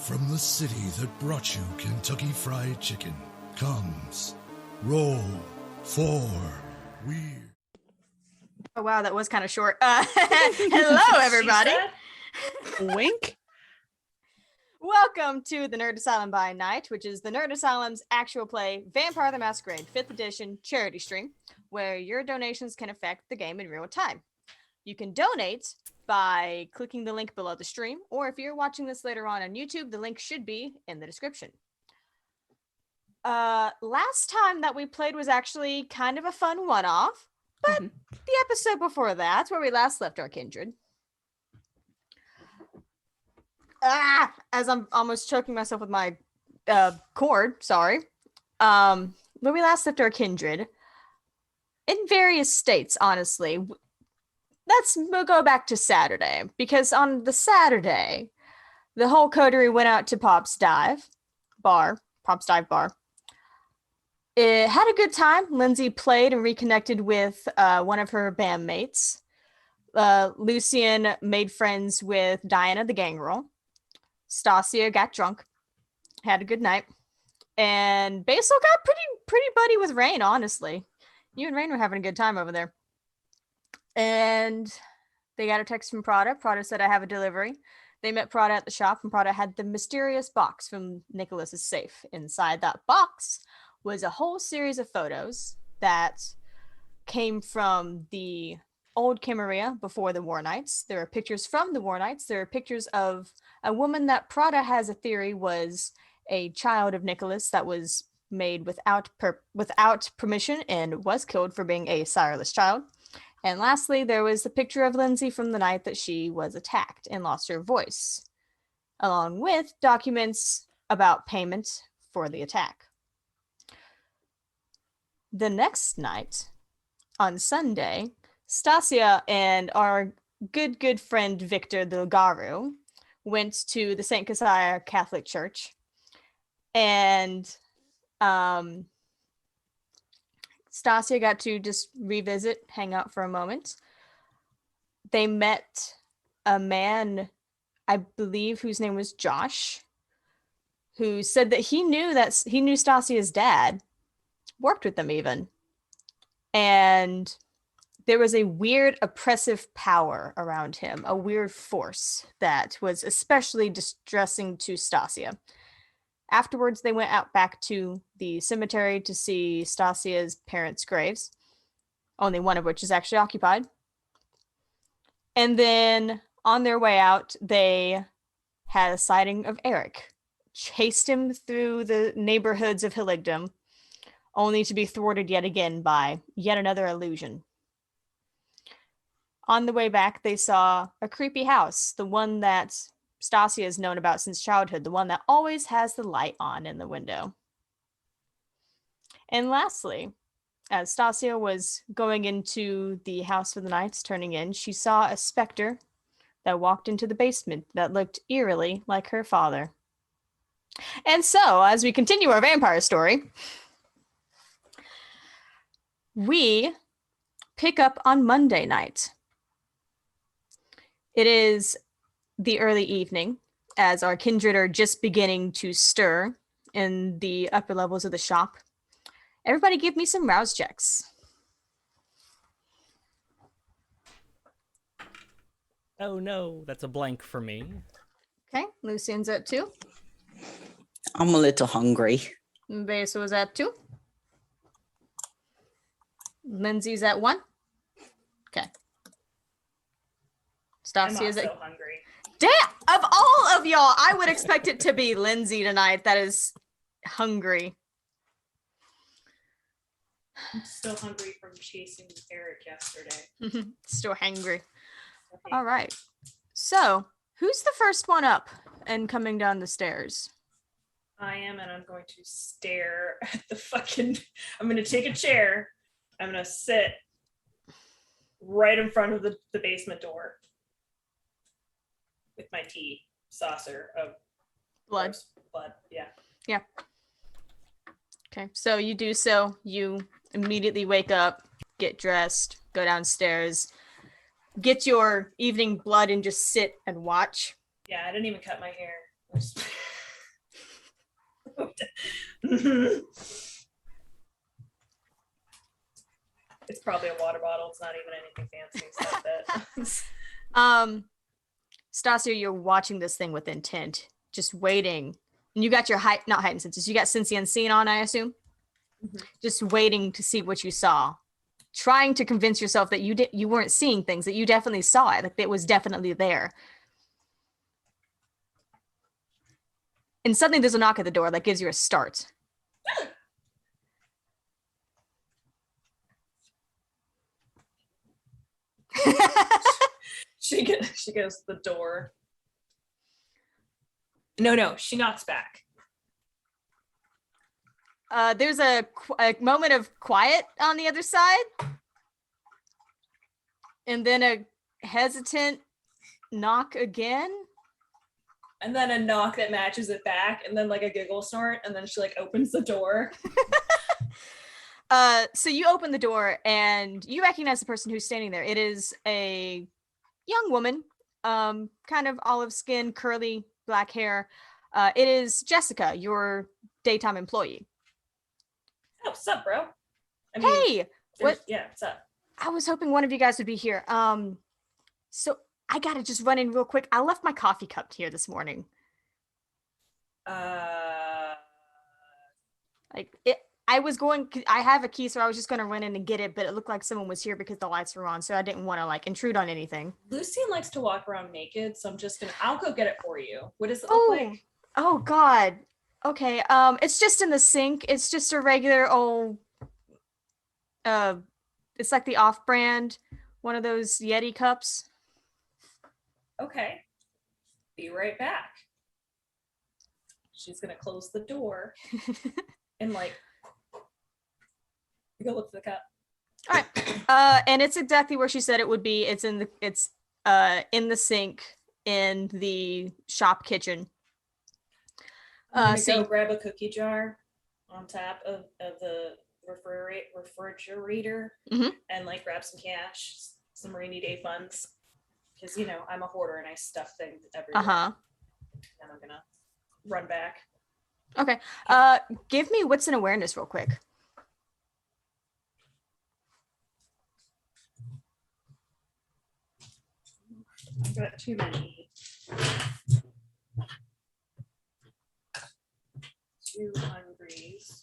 From the city that brought you Kentucky Fried Chicken comes Roll for Weird. Oh, wow, that was kind of short. Hello, everybody. Wink. Welcome to the Nerd Asylum by Night, which is the Nerd Asylum's actual play, Vampire the Masquerade 5th edition charity stream, where your donations can affect the game in real time. You can donate by clicking the link below the stream, or if you're watching this later on YouTube, the link should be in the description. Last time that we played was actually kind of a fun one-off, but the episode before that's where we last left our kindred. As I'm almost choking myself with my cord, sorry. Where we last left our kindred, in various states, honestly. We'll go back to Saturday, because on the Saturday, the whole coterie went out to Pop's Dive Bar. It had a good time. Lindsay played and reconnected with one of her bandmates. Lucian made friends with Diana, the gang girl. Stasia got drunk, had a good night, and Basil got pretty buddy with Rain, honestly. You and Rain were having a good time over there. And they got a text from Prada. Prada said, I have a delivery. They met Prada at the shop, and Prada had the mysterious box from Nicholas's safe. Inside that box was a whole series of photos that came from the old Camarilla before the War Nights. There are pictures from the War Nights. There are pictures of a woman that Prada has a theory was a child of Nicholas that was made without permission and was killed for being a sireless child. And lastly, there was a picture of Lindsay from the night that she was attacked and lost her voice, along with documents about payment for the attack. The next night, on Sunday, Stasia and our good friend Victor Delgaro went to the St. Keziah Catholic Church, and Stasia got to just revisit, hang out for a moment. They met a man, I believe, whose name was Josh, who said that he knew Stasia's dad, worked with them even. And there was a weird oppressive power around him, a weird force that was especially distressing to Stasia. Afterwards, they went out back to the cemetery to see Stasia's parents' graves, only one of which is actually occupied. And then on their way out, they had a sighting of Eric, chased him through the neighborhoods of Hilligdom, only to be thwarted yet again by yet another illusion. On the way back, they saw a creepy house, the one that Stasia has known about since childhood, the one that always has the light on in the window. And lastly, as Stasia was going into the house for the nights, turning in, she saw a specter that walked into the basement that looked eerily like her father. And so, as we continue our vampire story, we pick up on Monday night. It is the early evening, as our kindred are just beginning to stir in the upper levels of the shop. Everybody give me some rouse checks. Oh no, that's a blank for me. Okay, Lucian's at 2. I'm a little hungry. Basil's at 2. Lindsay's at 1. Okay. Stasia's at... hungry. Damn! Of all of y'all, I would expect it to be Lindsay tonight that is hungry. I'm still hungry from chasing Eric yesterday. Still hangry. Okay. All right. So, who's the first one up and coming down the stairs? I am, and I'm going to stare at the fucking... I'm going to take a chair. I'm going to sit right in front of the basement door with my tea saucer of Blood. Yeah. Okay, so you do so. You immediately wake up, get dressed, go downstairs, get your evening blood, and just sit and watch. Yeah, I didn't even cut my hair. It's probably a water bottle. It's not even anything fancy. Stop it. Stasio, you're watching this thing with intent, just waiting. And you got your not heightened senses. You got Sense Unseen on, I assume. Just waiting to see what you saw, trying to convince yourself that you weren't seeing things, that you definitely saw it, like it was definitely there. And suddenly there's a knock at the door that gives you a start. She goes to the door. No, she knocks back. There's a moment of quiet on the other side. And then a hesitant knock again. And then a knock that matches it back. And then like a giggle snort. And then she like opens the door. So you open the door and you recognize the person who's standing there. It is a young woman, kind of olive skin, curly black hair. It is Jessica, your daytime employee. Oh, what's up, bro? Hey, what? Yeah, what's up? I was hoping one of you guys would be here. So I gotta just run in real quick. I left my coffee cup here this morning. I was going. I have a key, so I was just gonna run in and get it. But it looked like someone was here because the lights were on, so I didn't want to like intrude on anything. Lucian likes to walk around naked, so I'll go get it for you. What does it look like? Oh God. Okay. It's just in the sink. It's just a regular old. It's like the off-brand, one of those Yeti cups. Okay. Be right back. She's gonna close the door and like go look for the cup. All right. And it's exactly where she said it would be. It's in the sink in the shop kitchen. I'm gonna go grab a cookie jar on top of the refrigerator and like grab some cash, some rainy day funds, because I'm a hoarder and I stuff things everywhere. And I'm gonna run back. Okay. Give me wits and awareness real quick. I've got too many. 2 hungries.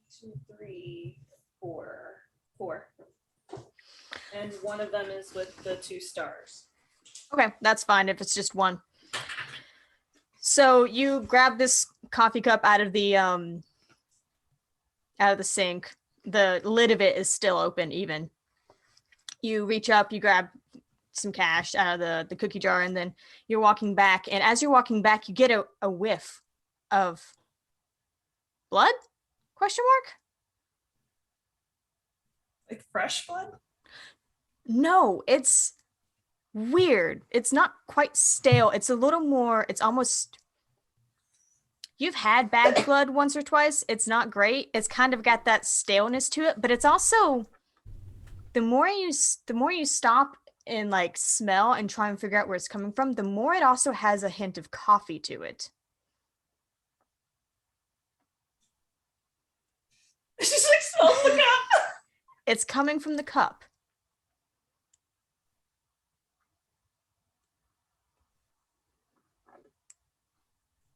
Two, three, four. And one of them is with the 2 stars. Okay, that's fine if it's just one. So you grab this coffee cup out of the sink. The lid of it is still open even. You reach up, you grab some cash out of the cookie jar, and then you're walking back. And as you're walking back, you get a whiff of blood? Question mark? Like fresh blood? No, it's weird. It's not quite stale. It's a little more, it's almost, you've had bad blood once or twice. It's not great. It's kind of got that staleness to it, but it's also, the more you stop and like smell and try and figure out where it's coming from, the more it also has a hint of coffee to it. She just like smells the cup. It's coming from the cup.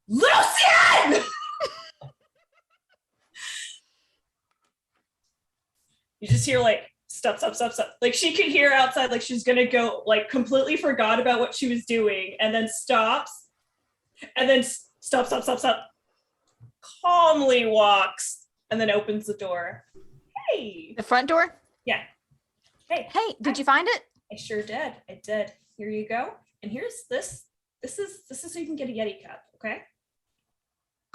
Lucian! You just hear like stop. Like she could hear outside, like she's gonna go, like completely forgot about what she was doing, and then stops, and then stop. Calmly walks, and then opens the door. Hey. The front door? Yeah. Hey, did you find it? I sure did. I did. Here you go. And here's this. This is so you can get a Yeti cup, okay?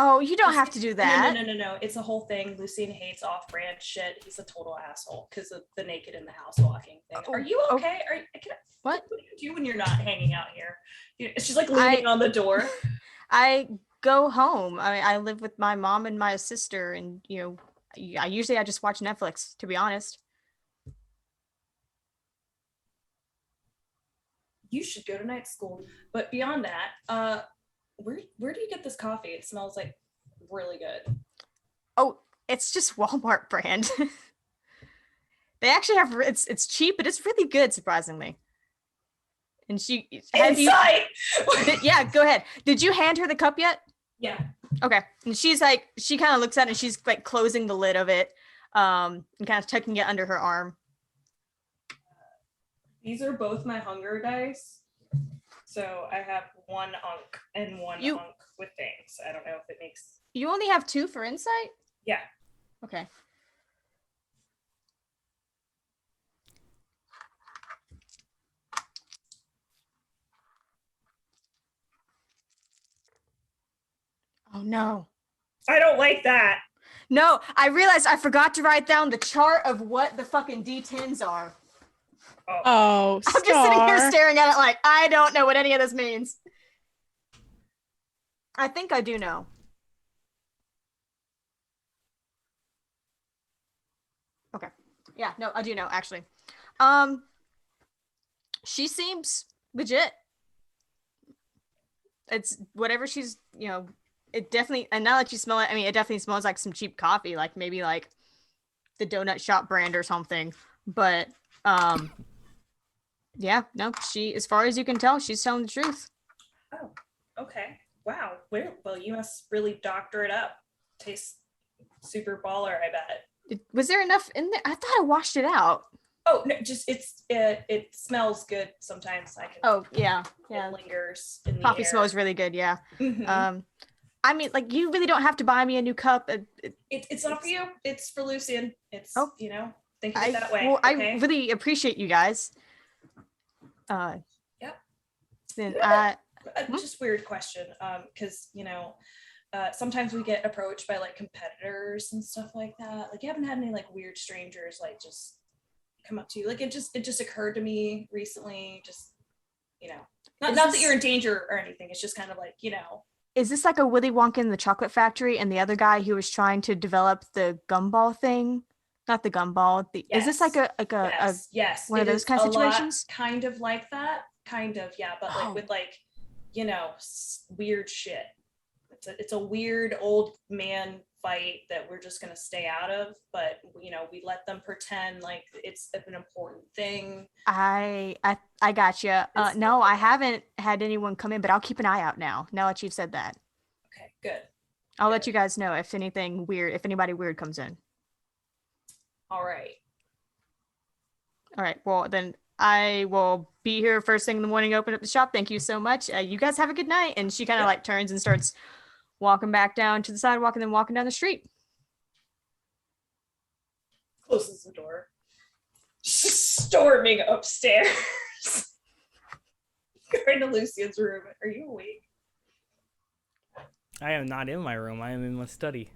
Oh, you don't have to do that. No. It's a whole thing. Lucian hates off-brand shit. He's a total asshole because of the naked in the house walking thing. Are you okay? What do you do when you're not hanging out here? She's like leaning on the door. I go home. I live with my mom and my sister, and I just watch Netflix, to be honest. you should go to night school. But beyond that, where do you get this coffee? It smells like really good. Oh, it's just Walmart brand. They actually have it's cheap, but it's really good, surprisingly. And Insight! Yeah, go ahead. Did you hand her the cup yet? Yeah. Okay. And she's like, she kind of looks at it and she's like closing the lid of it, and kind of tucking it under her arm. These are both my hunger dice. So I have one unk and one unk with things. I don't know if it makes. You only have 2 for insight? Yeah. Okay. Oh no. I don't like that. No, I realized I forgot to write down the chart of what the fucking D10s are. Oh, I'm just sitting here staring at it like, I don't know what any of this means. I think I do know. Okay. Yeah, no, I do know, actually. She seems legit. It's whatever she's, it definitely, and now that you smell it, I mean, it definitely smells like some cheap coffee, like maybe like the donut shop brand or something. But yeah, no, she, as far as you can tell, she's telling the truth. Oh, okay. Wow. Well, you must really doctor it up. Tastes super baller, I bet. Was there enough in there? I thought I washed it out. Oh no, just it smells good sometimes. I can. Oh yeah, It lingers in the coffee air. smells really good. Yeah. Mhm. I mean, like, you really don't have to buy me a new cup. It's not for you. It's for Lucian. It's think of I, it that way. well, okay? I really appreciate you guys. Yep. Then Just weird question. Because sometimes we get approached by like competitors and stuff like that. Like, you haven't had any like weird strangers like just come up to you. Like, it just occurred to me recently. Just not that you're in danger or anything. It's just kind of like is this like a Willy Wonka in the Chocolate Factory and the other guy who was trying to develop the gumball thing? Not the gumball. Is this like a yes, one of those kind of situations? Kind of like that. Kind of, yeah. But like with like weird shit. It's a weird old man fight that we're just gonna stay out of, but we let them pretend like it's an important thing. I gotcha. No, I haven't had anyone come in, but I'll keep an eye out now that you've said that. Okay, good. I'll let you guys know if anybody weird comes in. All right. Well, then I will be here first thing in the morning, open up the shop. Thank you so much. You guys have a good night. And she kind of like turns and starts walking back down to the sidewalk and then walking down the street. Closes the door. Storming upstairs. Going to Lucian's room. Are you awake? I am not in my room. I am in my study.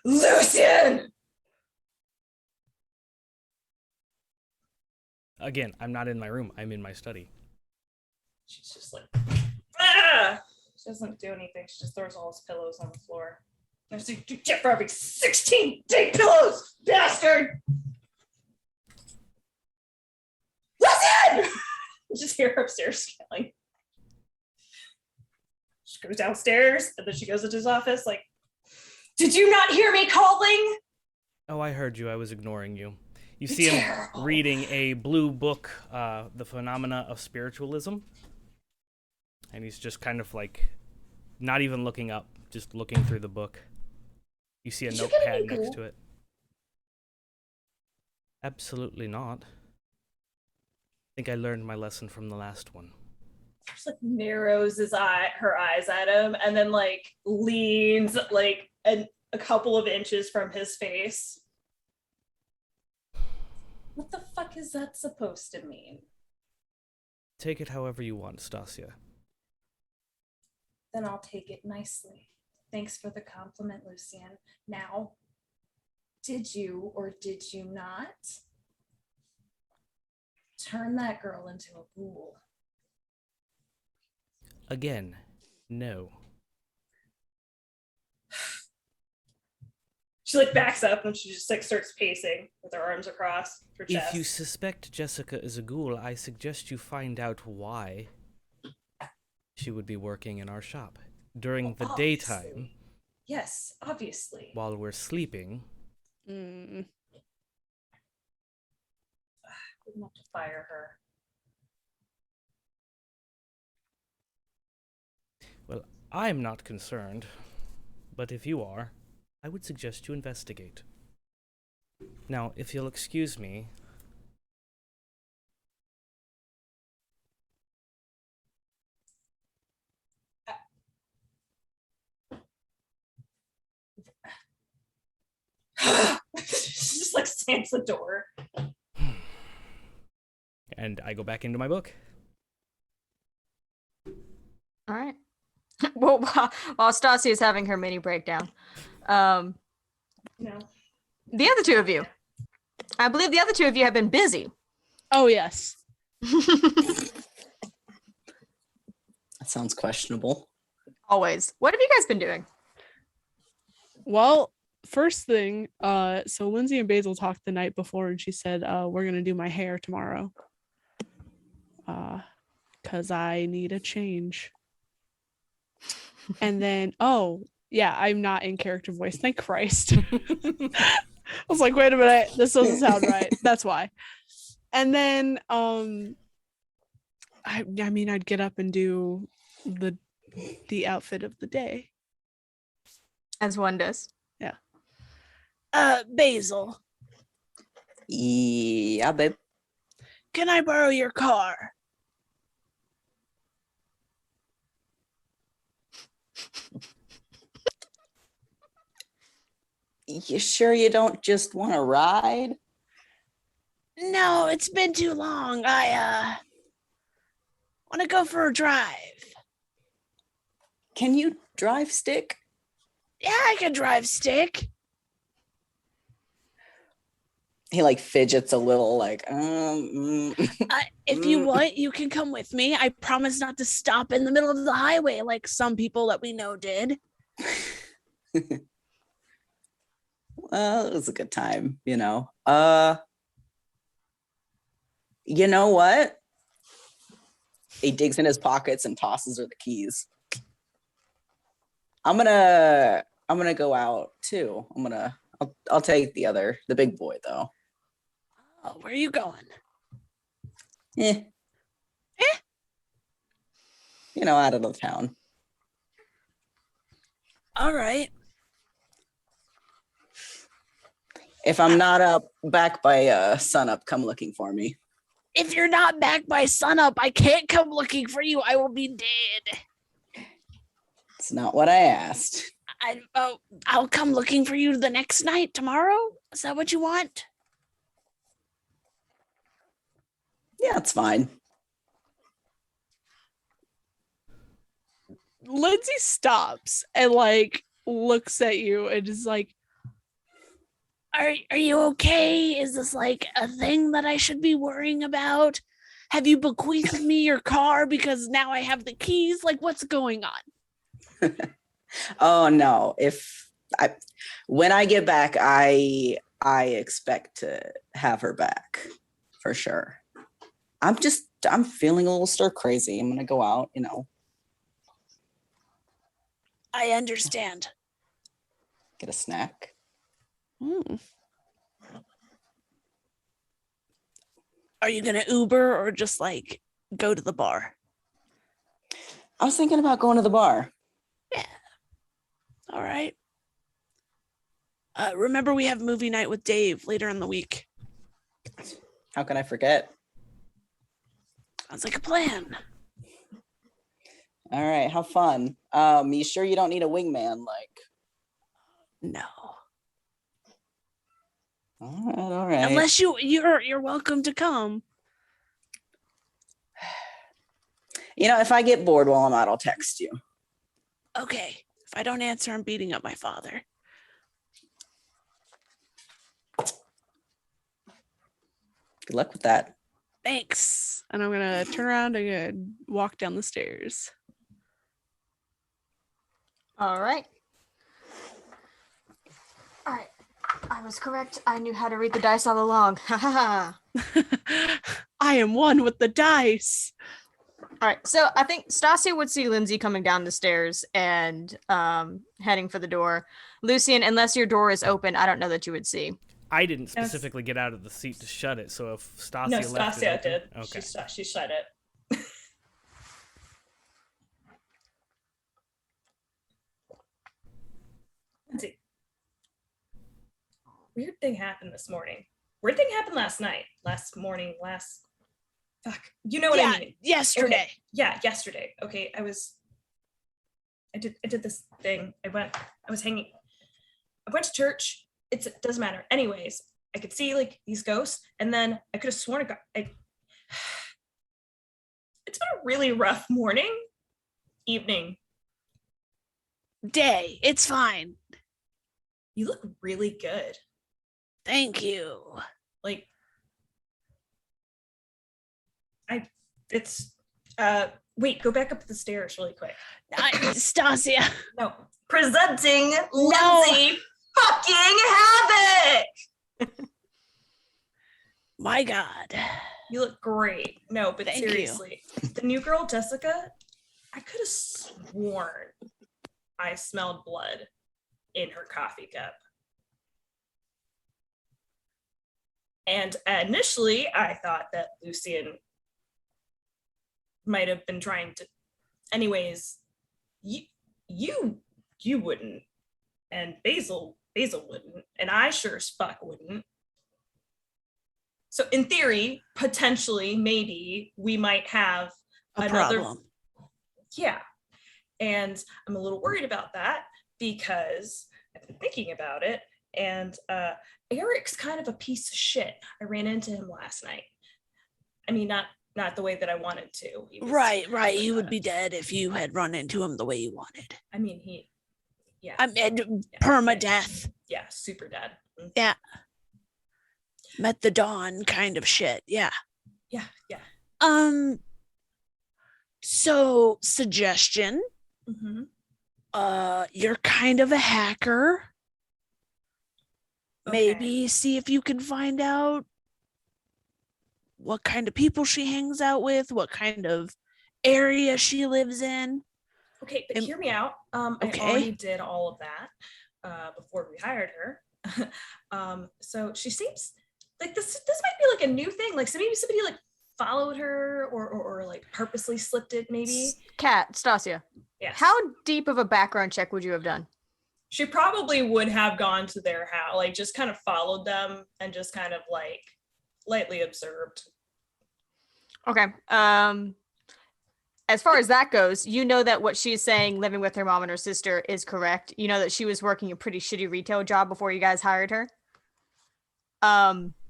Lucian! Again, I'm not in my room. I'm in my study. She's just like, ah! She doesn't do anything. She just throws all his pillows on the floor. I see you Jeff Robbie 16 day pillows, bastard! Listen! Just hear her upstairs yelling. She goes downstairs and then she goes into his office like, did you not hear me calling? Oh, I heard you. I was ignoring you. You see him reading a blue book, The Phenomena of Spiritualism. And he's just kind of like, not even looking up, just looking through the book. You see a notepad next to it. Absolutely not. I think I learned my lesson from the last one. Just like narrows her eyes at him and then like leans like a couple of inches from his face. What the fuck is that supposed to mean? Take it however you want, Stasia. Then I'll take it nicely. Thanks for the compliment, Lucian. Now, did you or did you not turn that girl into a ghoul? Again, no. She like backs up and she just like starts pacing with her arms across her chest. If you suspect Jessica is a ghoul, I suggest you find out why she would be working in our shop during the daytime. Yes, obviously. While we're sleeping. Mm. We want to fire her. Well, I'm not concerned, but if you are, I would suggest you investigate. Now, if you'll excuse me. She just like slams the door. And I go back into my book. All right. Well, while Stassi is having her mini breakdown, No. the other two of you, I believe the other two of you have been busy. Oh, yes. That sounds questionable. Always. What have you guys been doing? Well, first thing, so Lindsay and Basil talked the night before and she said, we're going to do my hair tomorrow. Because I need a change. And then, oh, yeah, I'm not in character voice. Thank Christ. I was like, wait a minute, this doesn't sound right. That's why. And then, I mean, I'd get up and do the outfit of the day. As one does. Yeah. Basil, Yeah, babe. can I borrow your car? You sure you don't just want to ride? No, it's been too long. I want to go for a drive. Can you drive stick? Yeah, I can drive stick. He like fidgets a little, like, If you want, you can come with me. I promise not to stop in the middle of the highway like some people that we know did. Well, it was a good time, you know. You know what? He digs in his pockets and tosses her the keys. I'm gonna go out too. I'll take the big boy though. Oh, where are you going? You know, out of the town. All right. If I'm not back by sunup, come looking for me. If you're not back by sunup, I can't come looking for you. I will be dead. It's not what I asked. I'll come looking for you the next night tomorrow. Is that what you want? Yeah, it's fine. Lindsay stops and like looks at you and is like, Are you okay? Is this like a thing that I should be worrying about? Have you bequeathed me your car because now I have the keys? Like, what's going on? Oh no. When I get back, I expect to have her back for sure. I'm feeling a little stir crazy. I'm gonna go out, you know. I understand. Get a snack. Are you gonna Uber or just like go to the bar? I was thinking about going to the bar. Yeah. All right. Remember, we have movie night with Dave later in the week. How can I forget? Sounds like a plan. All right, how fun. You sure you don't need a wingman? Like, No. All right. Unless you're welcome to come. You know, if I get bored while I'm out, I'll text you. Okay. If I don't answer, I'm beating up my father. Good luck with that. Thanks. And I'm gonna turn around and walk down the stairs. All right. All right. I was correct. I knew how to read the dice all along. Ha ha ha. I am one with the dice. All right, so I think Stasia would see Lindsay coming down the stairs and heading for the door. Lucian, unless your door is open, I don't know that you would see. I didn't specifically get out of the seat to shut it, so if Stasia No, left Stasia it open, did. okay. She shut it. Lindsay. Weird thing happened this morning. Weird thing happened last night. Last morning. Fuck. You know what I mean? Yesterday. Okay. Yeah, yesterday. Okay, I did this thing. I went to church. It doesn't matter. Anyways, I could see like these ghosts, and then I could have sworn it's been a really rough evening. Day. It's fine. You look really good. Thank you. Like wait, go back up the stairs really quick. Stasia. No. Presenting Lindsay fucking Havoc. My God. You look great. No, but Thank you. seriously, the new girl, Jessica, I could have sworn I smelled blood in her coffee cup. And initially, I thought that Lucian might have been trying to. Anyways, you wouldn't, and Basil wouldn't, and I sure as fuck wouldn't. So in theory, potentially, maybe we might have another problem. Yeah. And I'm a little worried about that because I've been thinking about it. And Eric's kind of a piece of shit. I ran into him last night. I mean, not the way that I wanted to. Right. He would be dead if you had run into him the way you wanted. I mean, Permadeath. Yeah, super dead. Yeah. Met the dawn kind of shit. Yeah. Yeah. So suggestion. Mm-hmm. You're kind of a hacker. Okay. Maybe see if you can find out what kind of people she hangs out with, what kind of area she lives in. Okay, but hear me out. Okay. I already did all of that before we hired her. So she seems like this might be like a new thing. Like, so maybe somebody like followed her or like purposely slipped it. Maybe. Kat, Stasia. Yes. How deep of a background check would you have done? She probably would have gone to their house, like just kind of followed them and just kind of like lightly observed. Okay. As far as that goes, you know that what she's saying, living with her mom and her sister, is correct. You know that she was working a pretty shitty retail job before you guys hired her.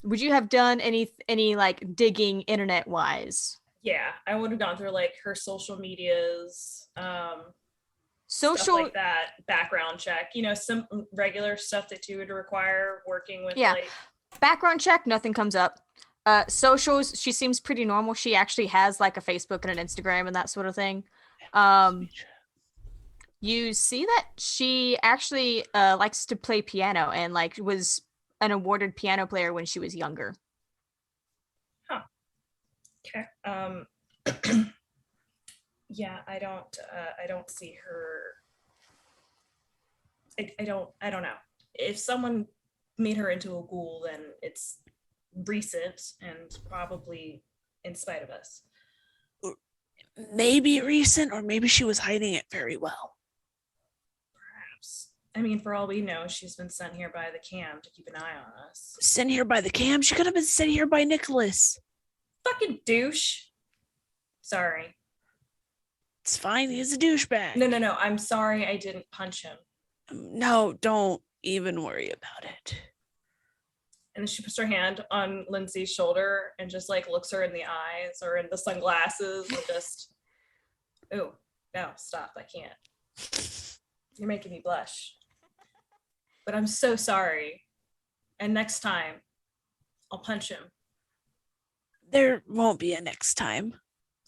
Would you have done any like digging internet wise? Yeah, I would have gone through like her social medias, Social stuff like that, background check, some regular stuff that you would require working with. Yeah. Like, background check, nothing comes up. Socials, she seems pretty normal. She actually has like a Facebook and an Instagram and that sort of thing. You see that she actually likes to play piano and like was an awarded piano player when she was younger. okay. Yeah, I don't see her. I don't know. If someone made her into a ghoul, then it's recent and probably in spite of us. Maybe recent, or maybe she was hiding it very well. Perhaps. I mean, for all we know, she's been sent here by the cam to keep an eye on us. Sent here by the cam? She could have been sent here by Nicholas. Fucking douche. Sorry. It's fine. He's a douchebag. No. I'm sorry I didn't punch him. No, don't even worry about it. And then she puts her hand on Lindsay's shoulder and just like looks her in the eyes or in the sunglasses and just, oh, no, stop. I can't. You're making me blush. But I'm so sorry. And next time, I'll punch him. There won't be a next time.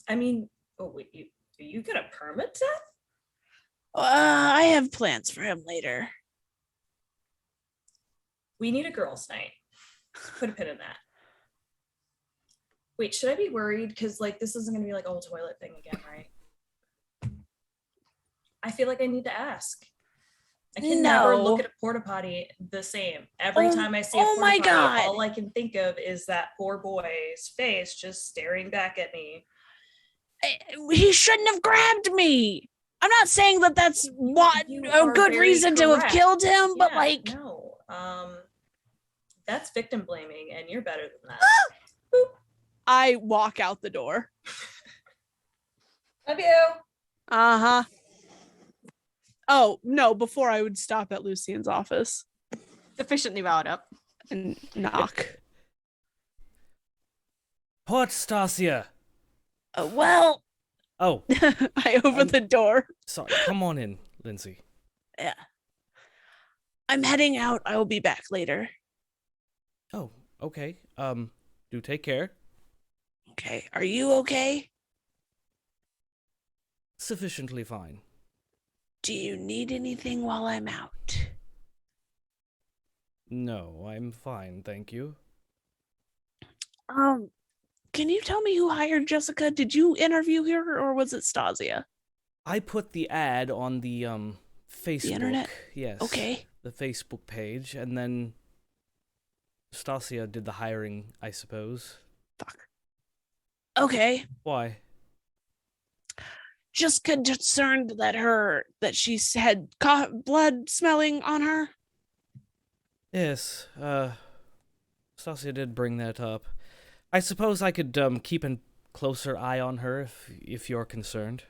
I mean, wait, are you gonna permit death? I have plans for him later. We need a girls' night. Put a pin in that. Wait, should I be worried? Because like this isn't gonna be like a whole toilet thing again, right? I feel like I need to ask. I can never look No. at a porta potty the same. Every Oh- time I see a oh porta my potty, God. all I can think of is that poor boy's face just staring back at me. He shouldn't have grabbed me. I'm not saying that that's what You a are good very reason to have correct. killed him, but Yeah, like, no, that's victim blaming, and you're better than that. I walk out the door. Love you. Uh-huh. Oh, no, before I would stop at Lucian's office Sufficiently riled up. and knock. What, Stasia? Well, Oh, I open the door. sorry. Come on in, Lindsay. Yeah. I'm heading out. I will be back later. Oh, okay. Do take care. Okay. Are you okay? Sufficiently fine. Do you need anything while I'm out? No, I'm fine, thank you. Can you tell me who hired Jessica? Did you interview her or was it Stasia? I put the ad on the Facebook. internet? Yes. Okay. The Facebook page, and then Stasia did the hiring, I suppose. Fuck. Okay. Why? Just concerned that she had blood smelling on her. Yes, Stasia did bring that up. I suppose I could keep a closer eye on her if you're concerned.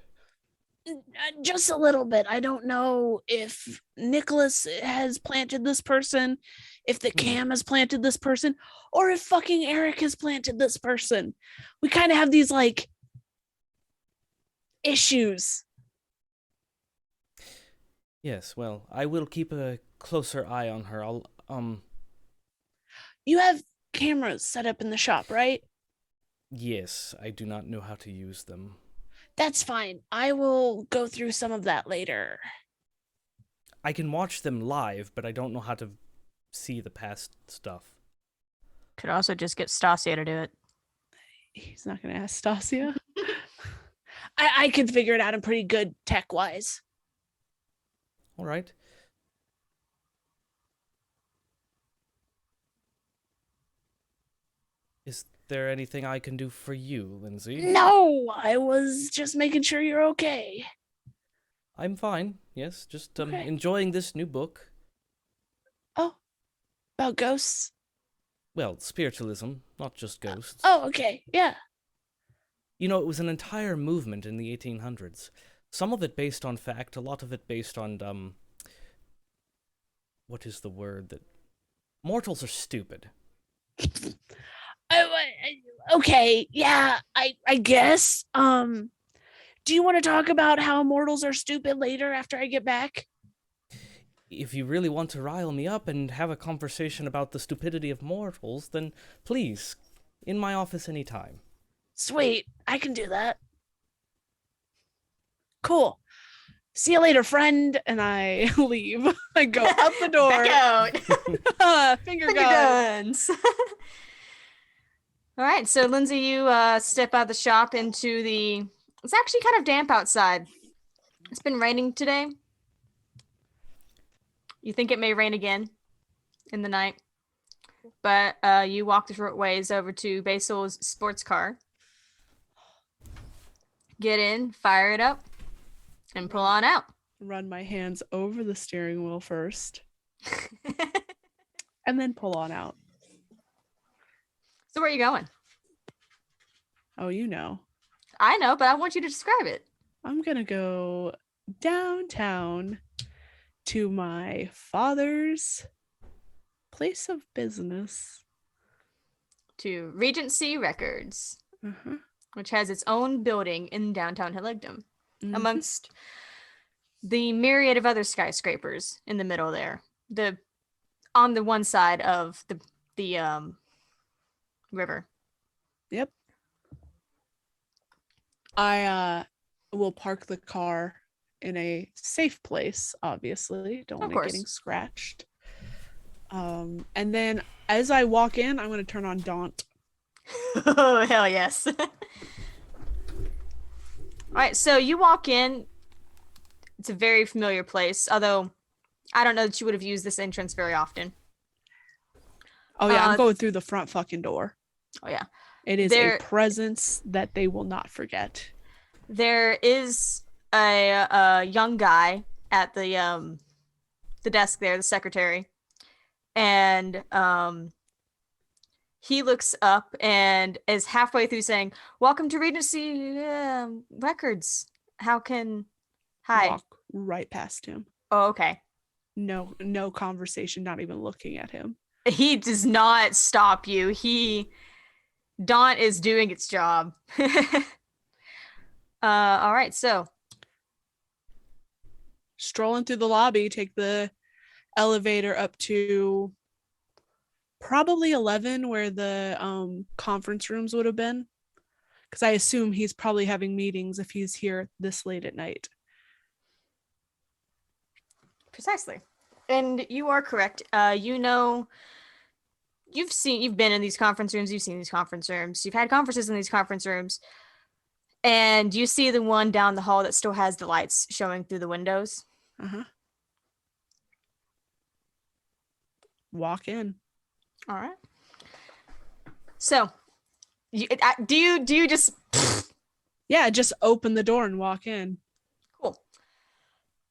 Just a little bit. I don't know if Nicholas has planted this person, if the Cam has planted this person, or if fucking Eric has planted this person. We kind of have these like issues. Yes, well, I will keep a closer eye on her. I'll You have cameras set up in the shop, right? Yes, I do not know how to use them. That's fine. I will go through some of that later. I can watch them live, but I don't know how to see the past stuff. Could also just get Stasia to do it. He's not going to ask Stasia. I could figure it out. I'm pretty good tech-wise. All right. Is there anything I can do for you, Lindsay? No, I was just making sure you're okay. I'm fine. Yes, just Okay. enjoying this new book. Oh, about ghosts? Well, spiritualism, not just ghosts. Oh, okay. Yeah. You know, it was an entire movement in the 1800s. Some of it based on fact, a lot of it based on, what is the word that... Mortals are stupid. Okay, yeah, I guess. Do you want to talk about how mortals are stupid later after I get back? If you really want to rile me up and have a conversation about the stupidity of mortals, then please, in my office anytime. Sweet, I can do that. Cool. See you later, friend. And I leave. I go out the door. Back out. Finger Finger guns. guns. All right, so Lindsay, you step out of the shop into the. It's actually kind of damp outside. It's been raining today. You think it may rain again in the night, but you walk the short ways over to Basil's sports car. Get in, fire it up, and pull on out. Run my hands over the steering wheel first, and then pull on out. So where are you going? Oh, you know. I know, but I want you to describe it. I'm gonna go downtown to my father's place of business. To Regency Records, Uh-huh. which has its own building in downtown Heligdom, Mhm. amongst the myriad of other skyscrapers in the middle there. On the one side of the river. Yep. I will park the car in a safe place, obviously. Don't Of want it course. getting scratched. And then as I walk in, I'm going to turn on Daunt. Oh, hell yes. All right, so you walk in. It's a very familiar place, although I don't know that you would have used this entrance very often. Oh yeah, I'm going through the front fucking door. Oh yeah. It is a presence that they will not forget. There is a young guy at the desk there, the secretary, and he looks up and is halfway through saying, "Welcome to Regency Records. How can hi?" Walk right past him. Oh, okay. No conversation, not even looking at him. He does not stop you. Daunt is doing its job. All right, so strolling through the lobby, take the elevator up to probably 11 where the conference rooms would have been, because I assume he's probably having meetings if he's here this late at night. Precisely. And you are correct. You know, you've been in these conference rooms, you've seen these conference rooms, you've had conferences in these conference rooms, and you see the one down the hall that still has the lights showing through the windows. Walk in. All right. So, do you just? Yeah, just open the door and walk in. Cool.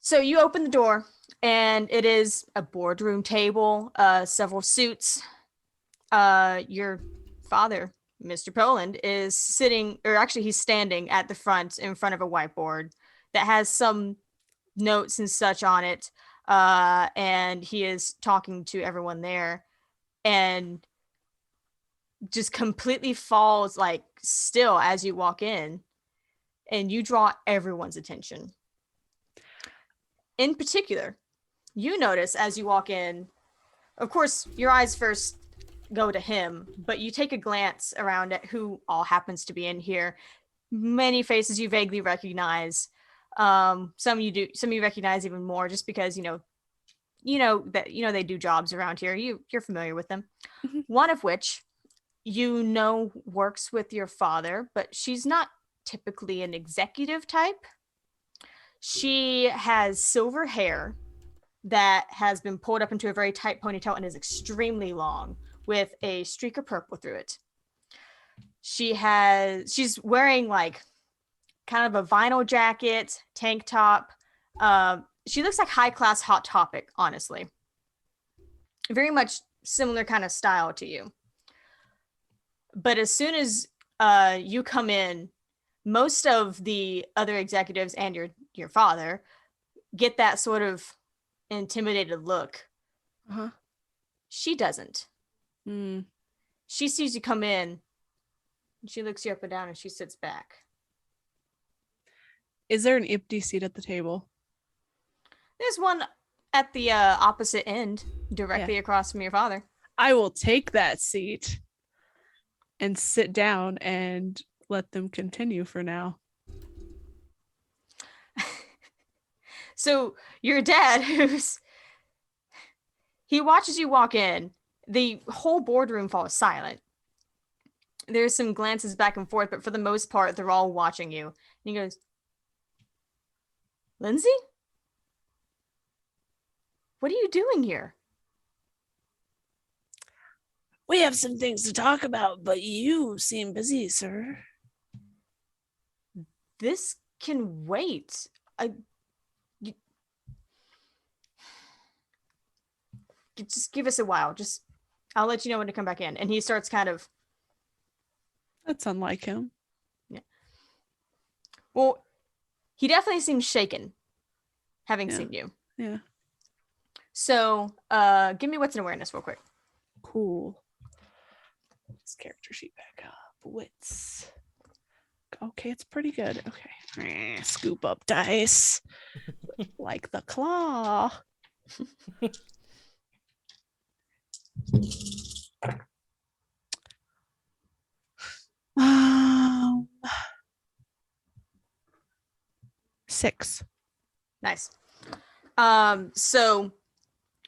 So you open the door, and it is a boardroom table, several suits. Your father, Mr. Poland, is sitting, or actually he's standing at the front in front of a whiteboard that has some notes and such on it. And he is talking to everyone there, and just completely falls like still as you walk in, and you draw everyone's attention. In particular, you notice as you walk in, of course, your eyes first go to him, but you take a glance around at who all happens to be in here. Many faces you vaguely recognize. Some you recognize even more just because you know they do jobs around here. You're familiar with them. One of which works with your father, but she's not typically an executive type. She has silver hair that has been pulled up into a very tight ponytail and is extremely long with a streak of purple through it. She's wearing like kind of a vinyl jacket, tank top. She looks like high class Hot Topic, honestly. Very much similar kind of style to you. But as soon as you come in, most of the other executives and your father get that sort of intimidated look. She doesn't. She sees you come in, and she looks you up and down, and she sits back. Is there an empty seat at the table? There's one at the opposite end, directly across from your father. I will take that seat and sit down and let them continue for now. So your dad, he watches you walk in. The whole boardroom falls silent. There's some glances back and forth, but for the most part, they're all watching you. And he goes, "Lindsay? What are you doing here?" We have some things to talk about, but you seem busy, sir. This can wait. Just give us a while. I'll let you know when to come back in. And he starts kind of. That's unlike him. Yeah. Well, he definitely seems shaken, having seen you. Yeah. So, give me wits and awareness real quick. Cool. This character sheet back up. Wits. Okay, it's pretty good. Okay. Scoop up dice. Like the claw. Um, 6. Nice. So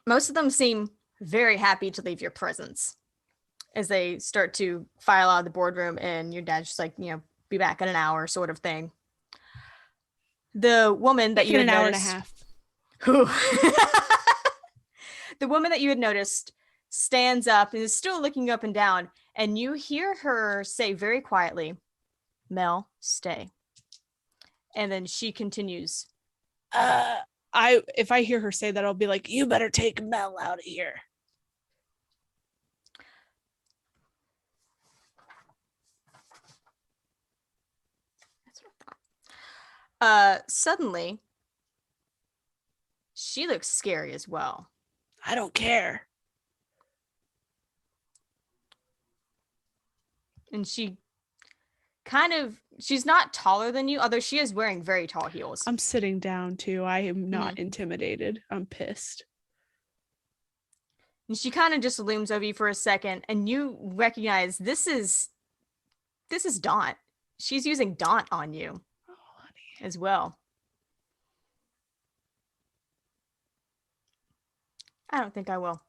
most of them seem very happy to leave your presence as they start to file out of the boardroom, and your dad's just like, be back in an hour sort of thing. The woman that you In had an hour and a noticed, half. who the woman that you had noticed stands up and is still looking up and down, and you hear her say very quietly, "Mel, stay." And then she continues, If I hear her say that, I'll be like, you better take Mel out of here. Suddenly, she looks scary as well. I don't care. And she's not taller than you, although she is wearing very tall heels. I'm sitting down too. I am not intimidated. I'm pissed. And she kind of just looms over you for a second, and you recognize this is Daunt. She's using Daunt on you as well. I don't think I will.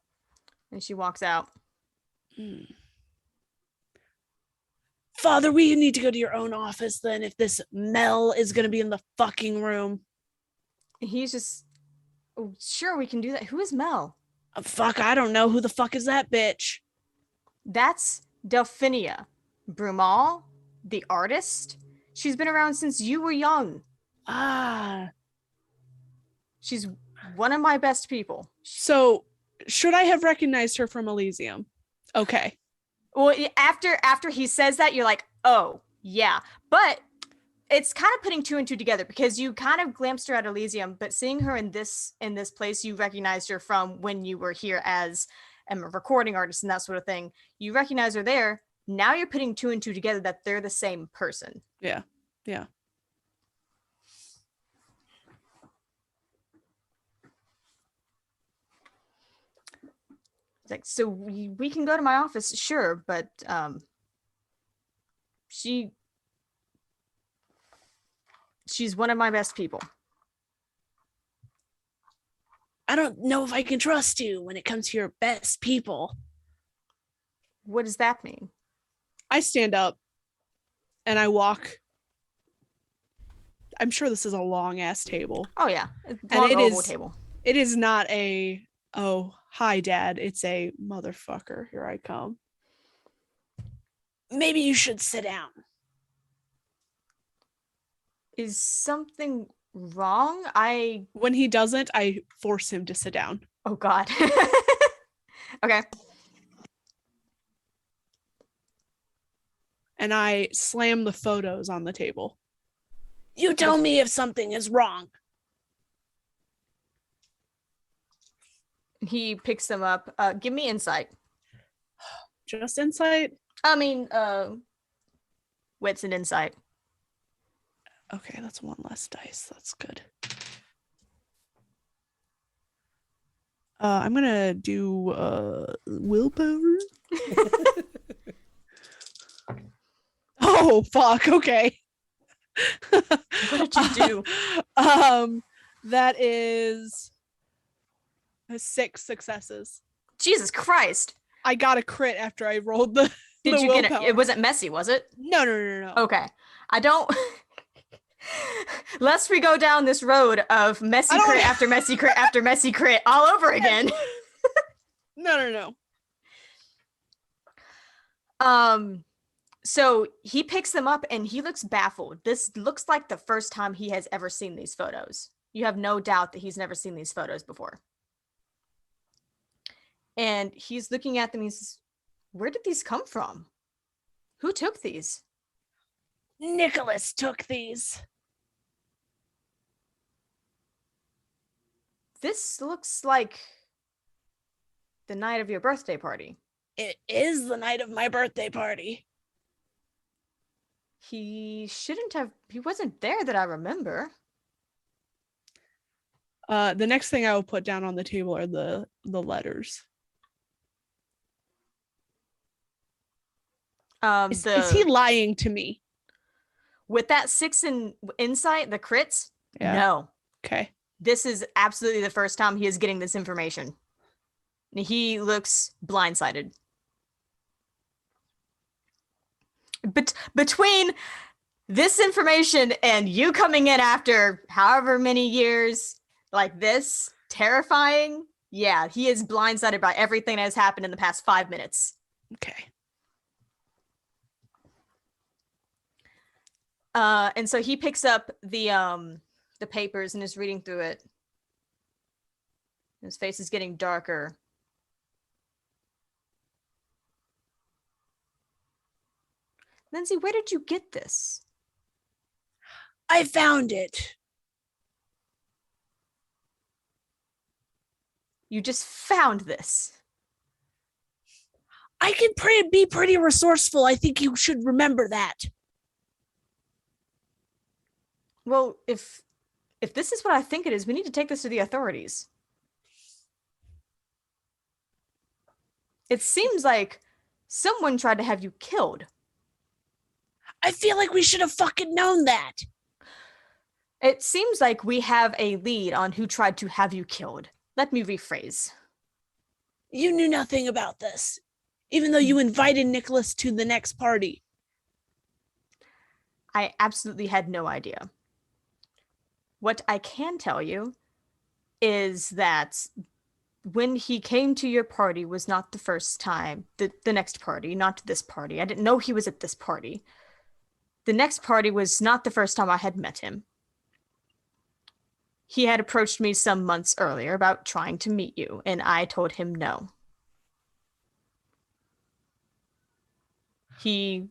And she walks out. Father, we need to go to your own office then if this Mel is going to be in the fucking room. And he's just, oh, sure, we can do that. Who is Mel? Fuck, I don't know. Who the fuck is that bitch? That's Delphinia Brumal, the artist. She's been around since you were young. Ah. She's one of my best people. So, should I have recognized her from Elysium? Okay. Well, after he says that, you're like, oh, yeah. But it's kind of putting two and two together, because you kind of glanced her at Elysium, but seeing her in this place, you recognized her from when you were here as a recording artist and that sort of thing. You recognize her there. Now you're putting two and two together that they're the same person. Yeah. Yeah. It's like, so we can go to my office, sure, but she's one of my best people. I don't know if I can trust you when it comes to your best people. What does that mean? I stand up and I walk. I'm sure this is a long ass table. Oh yeah, And it oval is table. It is not a, oh, hi, Dad. It's a motherfucker. Here I come. Maybe you should sit down. Is something wrong? When he doesn't, I force him to sit down. Oh God. Okay. And I slam the photos on the table. You tell me if something is wrong. He picks them up. Give me insight. Just insight? I mean, wits and insight. Okay, that's one less dice. That's good. I'm gonna do willpower. Oh fuck! Okay. What did you do? That is 6 successes. Jesus Christ. I got a crit after I rolled the. Did the you get it? willpower. It wasn't messy, was it? No. Okay. I don't. Lest we go down this road of messy crit after messy crit after messy crit all over again. No. So he picks them up and he looks baffled. This looks like the first time he has ever seen these photos. You have no doubt that he's never seen these photos before. And he's looking at them. He says, where did these come from? Who took these? Nicholas took these. This looks like the night of your birthday party. It is the night of my birthday party. He wasn't there that I remember. The next thing I will put down on the table are the letters. Is he lying to me? With that 6 in insight, the crits? Yeah. No. Okay. This is absolutely the first time he is getting this information. He looks blindsided. But between this information and you coming in after however many years like this, terrifying, yeah, he is blindsided by everything that has happened in the past 5 minutes. Okay. And so he picks up the papers and is reading through it. His face is getting darker. Lindsay, where did you get this? I found it. You just found this. I can be pretty resourceful. I think you should remember that. Well, if this is what I think it is, we need to take this to the authorities. It seems like someone tried to have you killed. I feel like we should have fucking known that. It seems like we have a lead on who tried to have you killed. Let me rephrase. You knew nothing about this, even though you invited Nicholas to the next party. I absolutely had no idea. What I can tell you is that when he came to your party was not the first time, the next party, not this party. I didn't know he was at this party. The next party was not the first time I had met him. He had approached me some months earlier about trying to meet you, and I told him no. He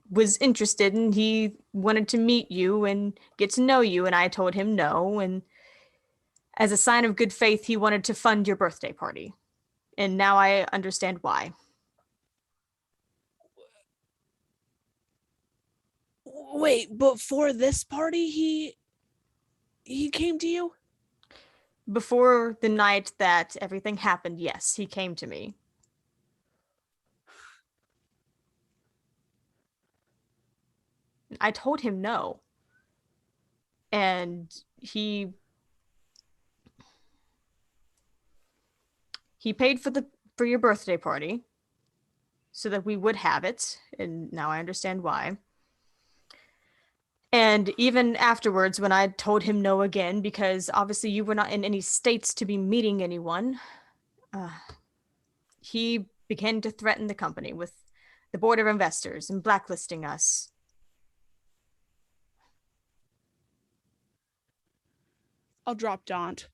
was interested and he wanted to meet you and get to know you, and I told him no, and as a sign of good faith, he wanted to fund your birthday party. And now I understand why. Wait, before this party, he came to you? Before the night that everything happened, yes, he came to me. I told him no. And he paid for your birthday party so that we would have it, and now I understand why. And even afterwards, when I told him no again, because obviously you were not in any states to be meeting anyone, he began to threaten the company with the board of investors and blacklisting us. I'll drop Daunt.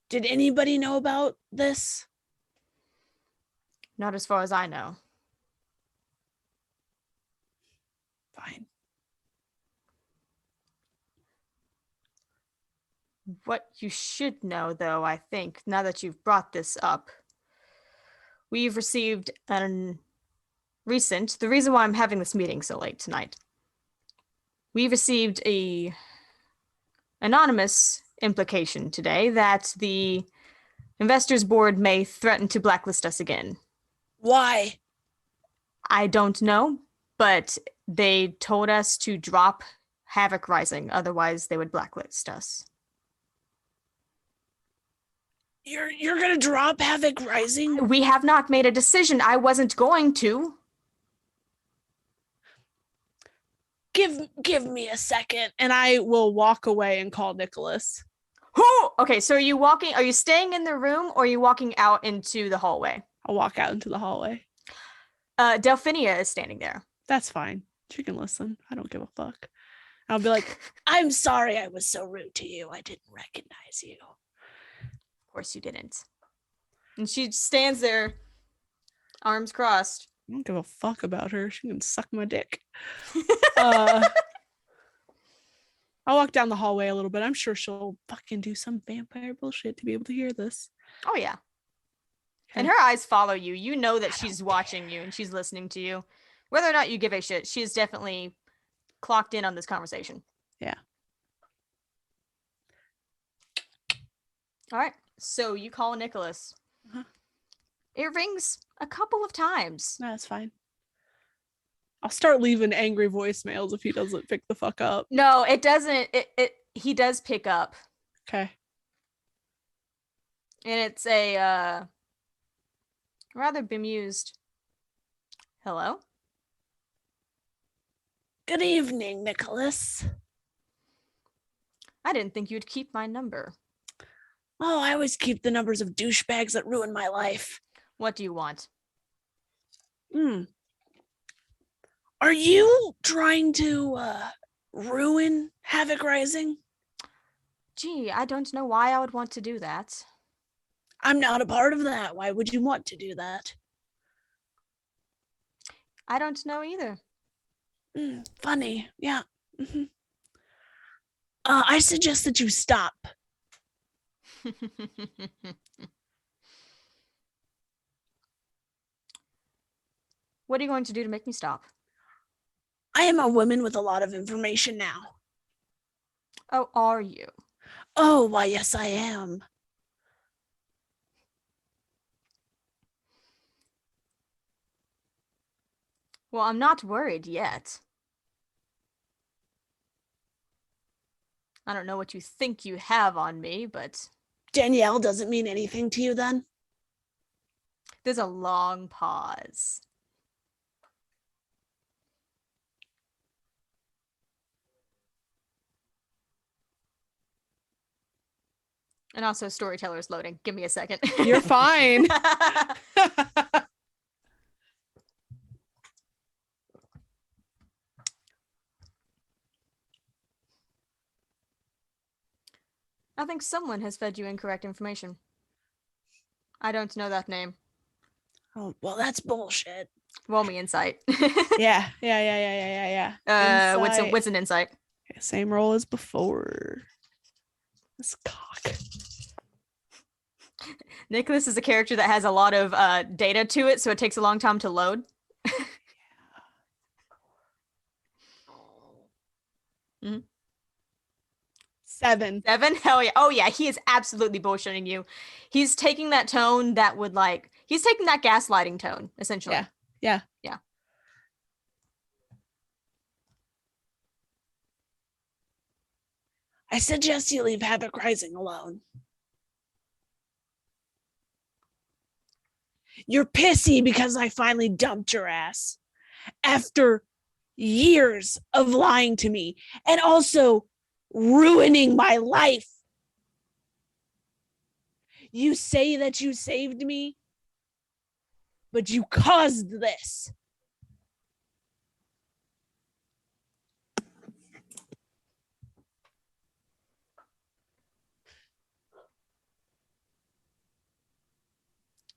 Did anybody know about this? Not as far as I know. Fine. What you should know, though, I think, now that you've brought this up, we've received the reason why I'm having this meeting so late tonight. We received a anonymous implication today that the investors board may threaten to blacklist us again. Why? I don't know, but they told us to drop Havoc Rising, otherwise they would blacklist us. You're gonna drop Havoc Rising? We have not made a decision. I wasn't going to. Give me a second, and I will walk away and call Nicholas. Who? Okay, so are you staying in the room or are you walking out into the hallway? I'll walk out into the hallway. Delphinia is standing there. That's fine. She can listen. I don't give a fuck. I'll be like, I'm sorry I was so rude to you. I didn't recognize you. Of course you didn't. And she stands there, arms crossed. I don't give a fuck about her. She can suck my dick. I'll walk down the hallway a little bit. I'm sure she'll fucking do some vampire bullshit to be able to hear this. Oh, yeah. And her eyes follow you. You know that she's watching you and she's listening to you. Whether or not you give a shit, she is definitely clocked in on this conversation. Yeah. All right. So you call Nicholas. Uh-huh. It rings a couple of times. No, that's fine. I'll start leaving angry voicemails if he doesn't pick the fuck up. No, it doesn't. He does pick up, Okay. and it's a rather bemused. Hello? Good evening, Nicholas. I didn't think you'd keep my number. Oh, I always keep the numbers of douchebags that ruin my life. What do you want? Are you trying to ruin Havoc Rising? Gee, I don't know why I would want to do that. I'm not a part of that. Why would you want to do that? I don't know either. Funny. Yeah. I suggest that you stop. What are you going to do to make me stop? I am a woman with a lot of information now. Oh, are you? Oh, why, yes, I am. Well, I'm not worried yet. I don't know what you think you have on me, but Danielle doesn't mean anything to you then? there's a long pause. And also, storyteller's loading. Give me a second. You're fine. I think someone has fed you incorrect information. I don't know that name. Oh, well, that's bullshit. Roll me insight. Yeah. Insight. What's an insight? Same roll as before. This cock. Nicholas is a character that has a lot of data to it, so it takes a long time to load. 7. 7? Hell yeah. Oh yeah, he is absolutely bullshitting you. He's taking that tone that would he's taking that gaslighting tone, essentially. Yeah. I suggest you leave Havoc Rising alone. You're pissy because I finally dumped your ass after years of lying to me and also ruining my life. You say that you saved me, but you caused this.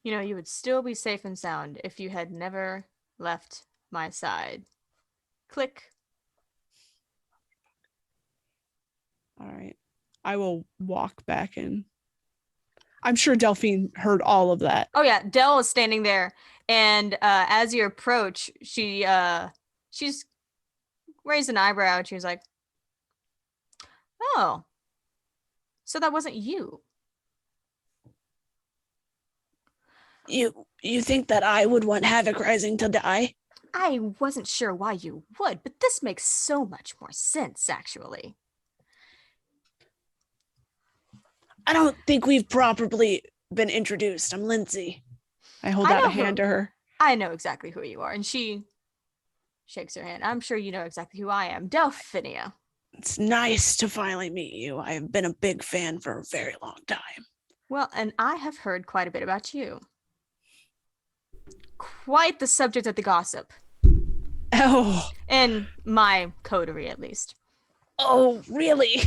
You know, you would still be safe and sound if you had never left my side. Click. All right. I will walk back in. I'm sure Delphine heard all of that. Oh yeah, Dell is standing there, and as you approach, she's raised an eyebrow, and she was like, "Oh, so that wasn't you." You think that I would want Havoc Rising to die? I wasn't sure why you would, but this makes so much more sense, actually. I don't think we've properly been introduced. I'm Lindsay. I hold out a hand to her. I know exactly who you are, and she shakes her hand. I'm sure you know exactly who I am. Delphinia. It's nice to finally meet you. I've been a big fan for a very long time. Well, and I have heard quite a bit about you. Quite the subject of the gossip. Oh. In my coterie, at least. Oh, really?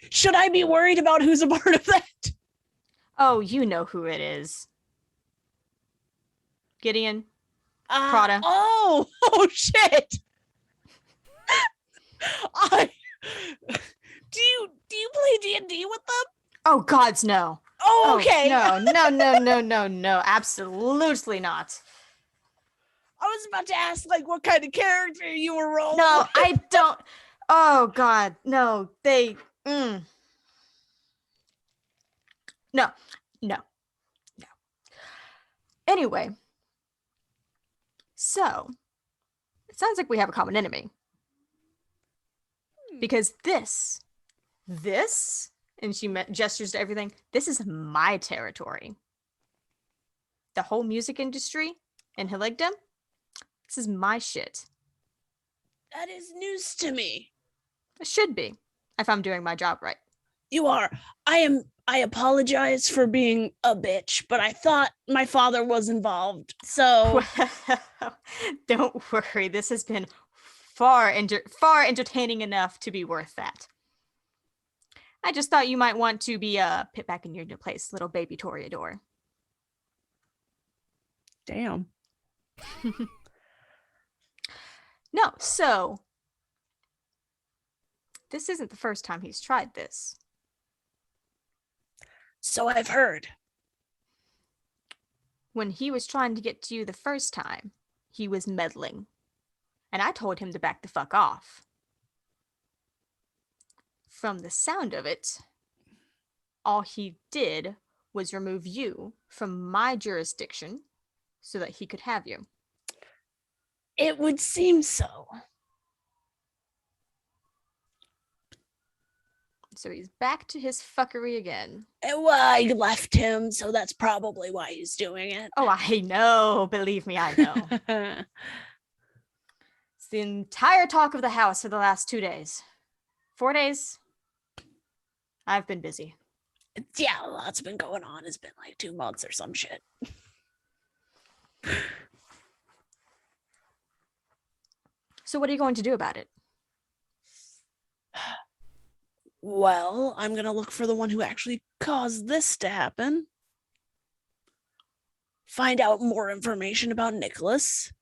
Should I be worried about who's a part of that? Oh, you know who it is. Gideon. Prada. Oh shit. Do you play D&D with them? Oh, gods, no. Oh, okay. No. Absolutely not. I was about to ask, like, what kind of character you were rolling. No, I don't. Oh, God. No, they. No. Anyway. So, it sounds like we have a common enemy. Because this, and she gestures to everything, this is my territory. The whole music industry in Heligdom, this is my shit. That is news to me. It should be, if I'm doing my job right. You are. I apologize for being a bitch, but I thought my father was involved. So Don't worry, this has been far entertaining enough to be worth that. I just thought you might want to be put back in your new place, little baby Toreador. damn. No, so this isn't the first time he's tried this. So I've heard. When he was trying to get to you the first time, he was meddling. And I told him to back the fuck off. From the sound of it, all he did was remove you from my jurisdiction so that he could have you. It would seem so. So he's back to his fuckery again. Well, I left him, so that's probably why he's doing it. Oh, I know. Believe me, I know. It's the entire talk of the house for the last 2 days. 4 days. I've been busy. Yeah, a lot's been going on. It's been like 2 months or some shit. So what are you going to do about it? Well, I'm going to look for the one who actually caused this to happen. Find out more information about Nicholas.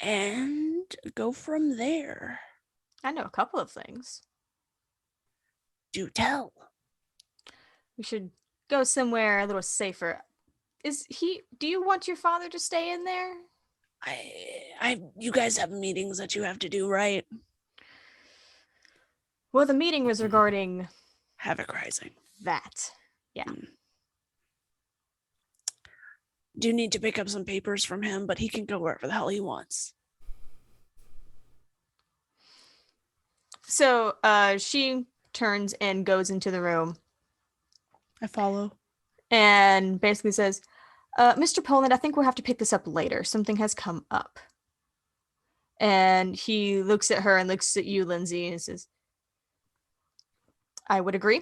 And go from there. I know a couple of things. Do tell. We should go somewhere a little safer. Do you want your father to stay in there? You guys have meetings that you have to do, right? Well, the meeting was regarding Havoc Rising. that. Yeah. Do need to pick up some papers from him, but he can go wherever the hell he wants. So she turns and goes into the room I follow. and basically says, Mr. Poland, I think we'll have to pick this up later. Something has come up. And he looks at her and looks at you, Lindsay, and says, I would agree.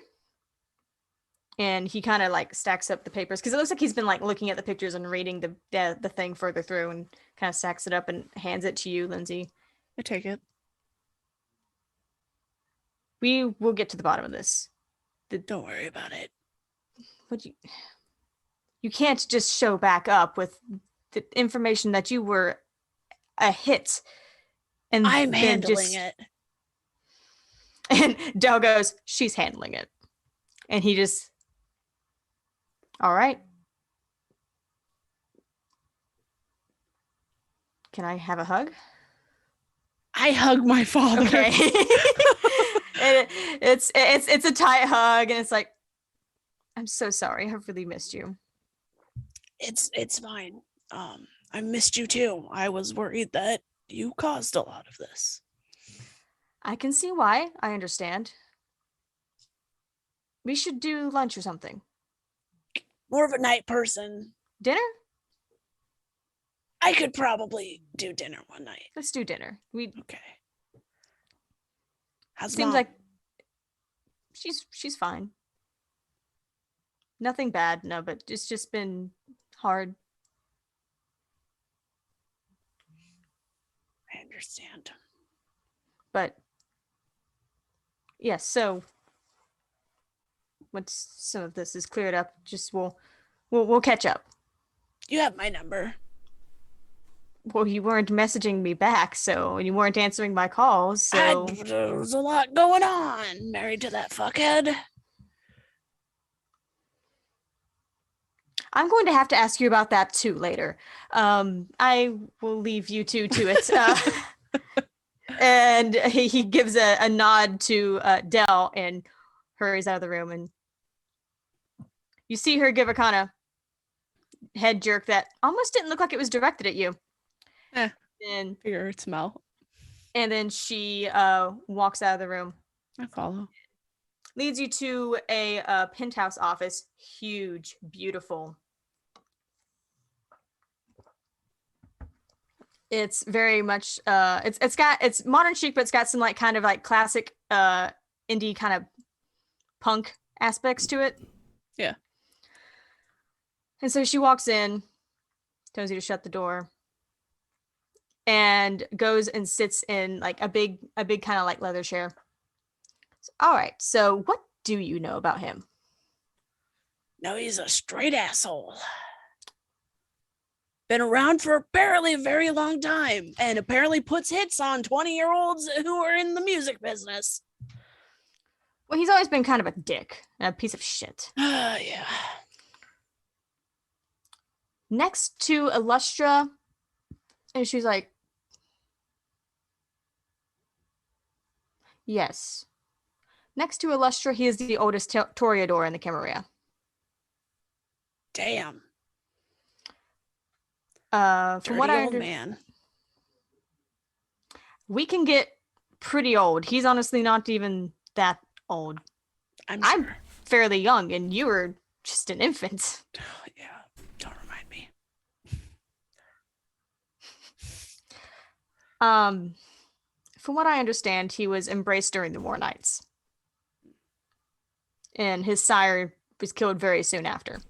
And he kind of like stacks up the papers because it looks like he's been like looking at the pictures and reading the thing further through and kind of stacks it up and hands it to you, Lindsay. I take it. We will get to the bottom of this. Don't worry about it. But you can't just show back up with the information that you were a hit. And I'm then handling it. And Del goes, she's handling it. And he just, all right. Can I have a hug? I hug my father. Okay. It's a tight hug, and it's like, I'm so sorry. I really missed you. It's fine. I missed you too. I was worried that you caused a lot of this. I can see why. I understand. We should do lunch or something. More of a night person. Dinner? I could probably do dinner one night. Let's do dinner. Okay. How's Seems Mom? like she's fine. Nothing bad, no, but it's just been hard. I understand. But yes, so once some of this is cleared up, just we'll catch up. You have my number. Well, you weren't messaging me back, so and you weren't answering my calls, so There was a lot going on. Married to that fuckhead. I'm going to have to ask you about that too later. I will leave you two to it. And he gives a nod to Del and hurries out of the room. And you see her give a kind of head jerk that almost didn't look like it was directed at you. Eh. And Figure it smell. and then she walks out of the room. I follow. Leads you to a penthouse office, huge, beautiful. It's very much it's modern chic, but it's got some like kind of like classic indie kind of punk aspects to it. Yeah. And so she walks in, tells you to shut the door, and goes and sits in like a big kind of like leather chair. All right, so what do you know about him? No, he's a straight asshole. Been around for apparently a very long time and apparently puts hits on 20-year-olds who are in the music business. Well, he's always been kind of a dick and a piece of shit. Yeah. Next to Illustra, and she's like, yes. Next to Illustra, he is the oldest Toreador in the Camarilla. Damn. From what I old understand, man. we can get pretty old. He's honestly not even that old. I'm I'm sure. fairly young, and you were just an infant. Yeah, don't remind me. From what I understand, he was embraced during the War Nights. And his sire was killed very soon after.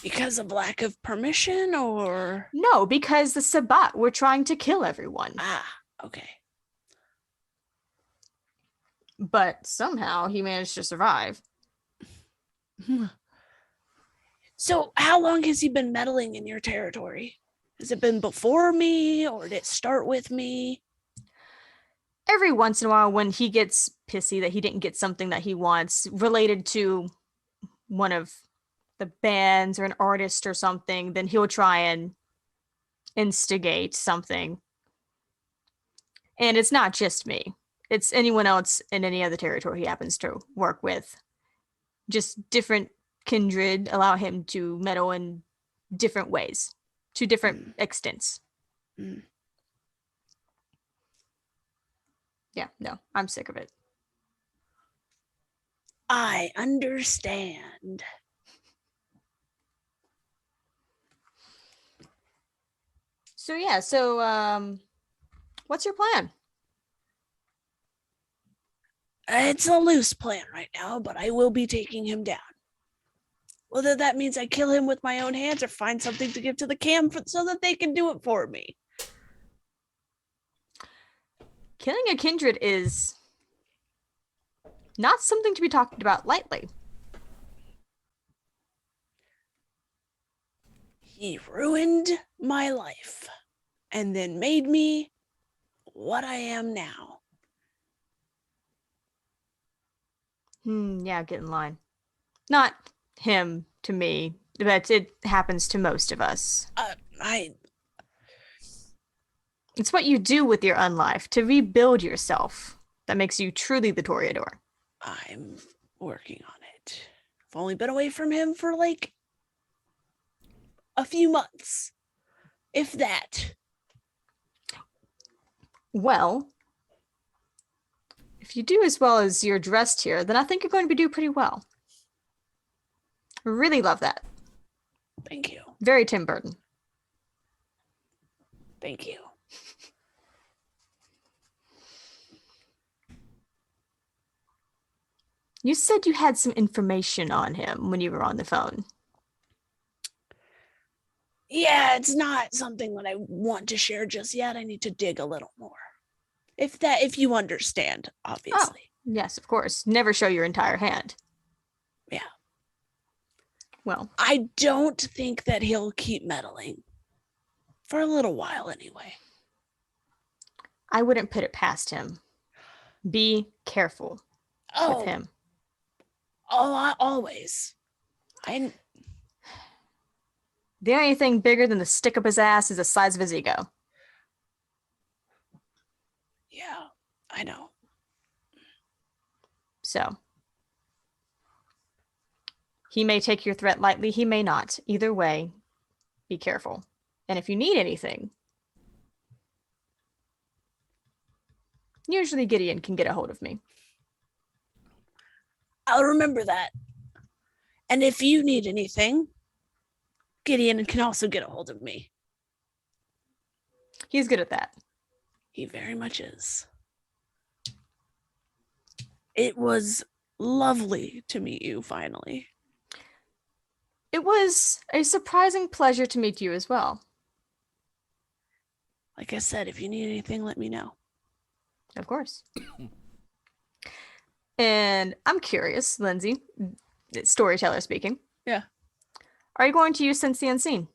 Because of lack of permission or? No, because the Sabbat were trying to kill everyone. Ah, okay. But somehow he managed to survive. So how long has he been meddling in your territory? Has it been before me or did it start with me? Every once in a while, when he gets pissy that he didn't get something that he wants related to one of the bands or an artist or something, then he'll try and instigate something. And it's not just me. It's anyone else in any other territory he happens to work with. Just different kindred allow him to meddle in different ways, to different extents. Mm. Yeah, no, I'm sick of it. I understand. So yeah, what's your plan? It's a loose plan right now, but I will be taking him down. Whether that means I kill him with my own hands or find something to give to the camp so that they can do it for me. Killing a kindred is not something to be talked about lightly. He ruined my life and then made me what I am now. Yeah, get in line. Not him to me, but it happens to most of us. It's what you do with your unlife to rebuild yourself that makes you truly the Toreador. I'm working on it. I've only been away from him for like a few months, if that. Well, if you do as well as you're dressed here, then I think you're going to do pretty well. Really love that. Thank you. Very Tim Burton. Thank you. You said you had some information on him when you were on the phone. Yeah, it's not something that I want to share just yet. I need to dig a little more. If you understand, obviously. Yes, of course. Never show your entire hand. Yeah. Well, I don't think that he'll keep meddling. For a little while, anyway. I wouldn't put it past him. Be careful with him. Oh, always. The only thing bigger than the stick up his ass is the size of his ego. Yeah, I know. So He may take your threat lightly, he may not. Either way, be careful. And if you need anything, usually Gideon can get a hold of me. I'll remember that. And if you need anything, Gideon can also get a hold of me. He's good at that. He very much is. It was lovely to meet you finally. It was a surprising pleasure to meet you as well. Like I said, if you need anything, let me know. Of course. And I'm curious, Lindsay, storyteller speaking. Yeah. Are you going to use Sense the Unseen?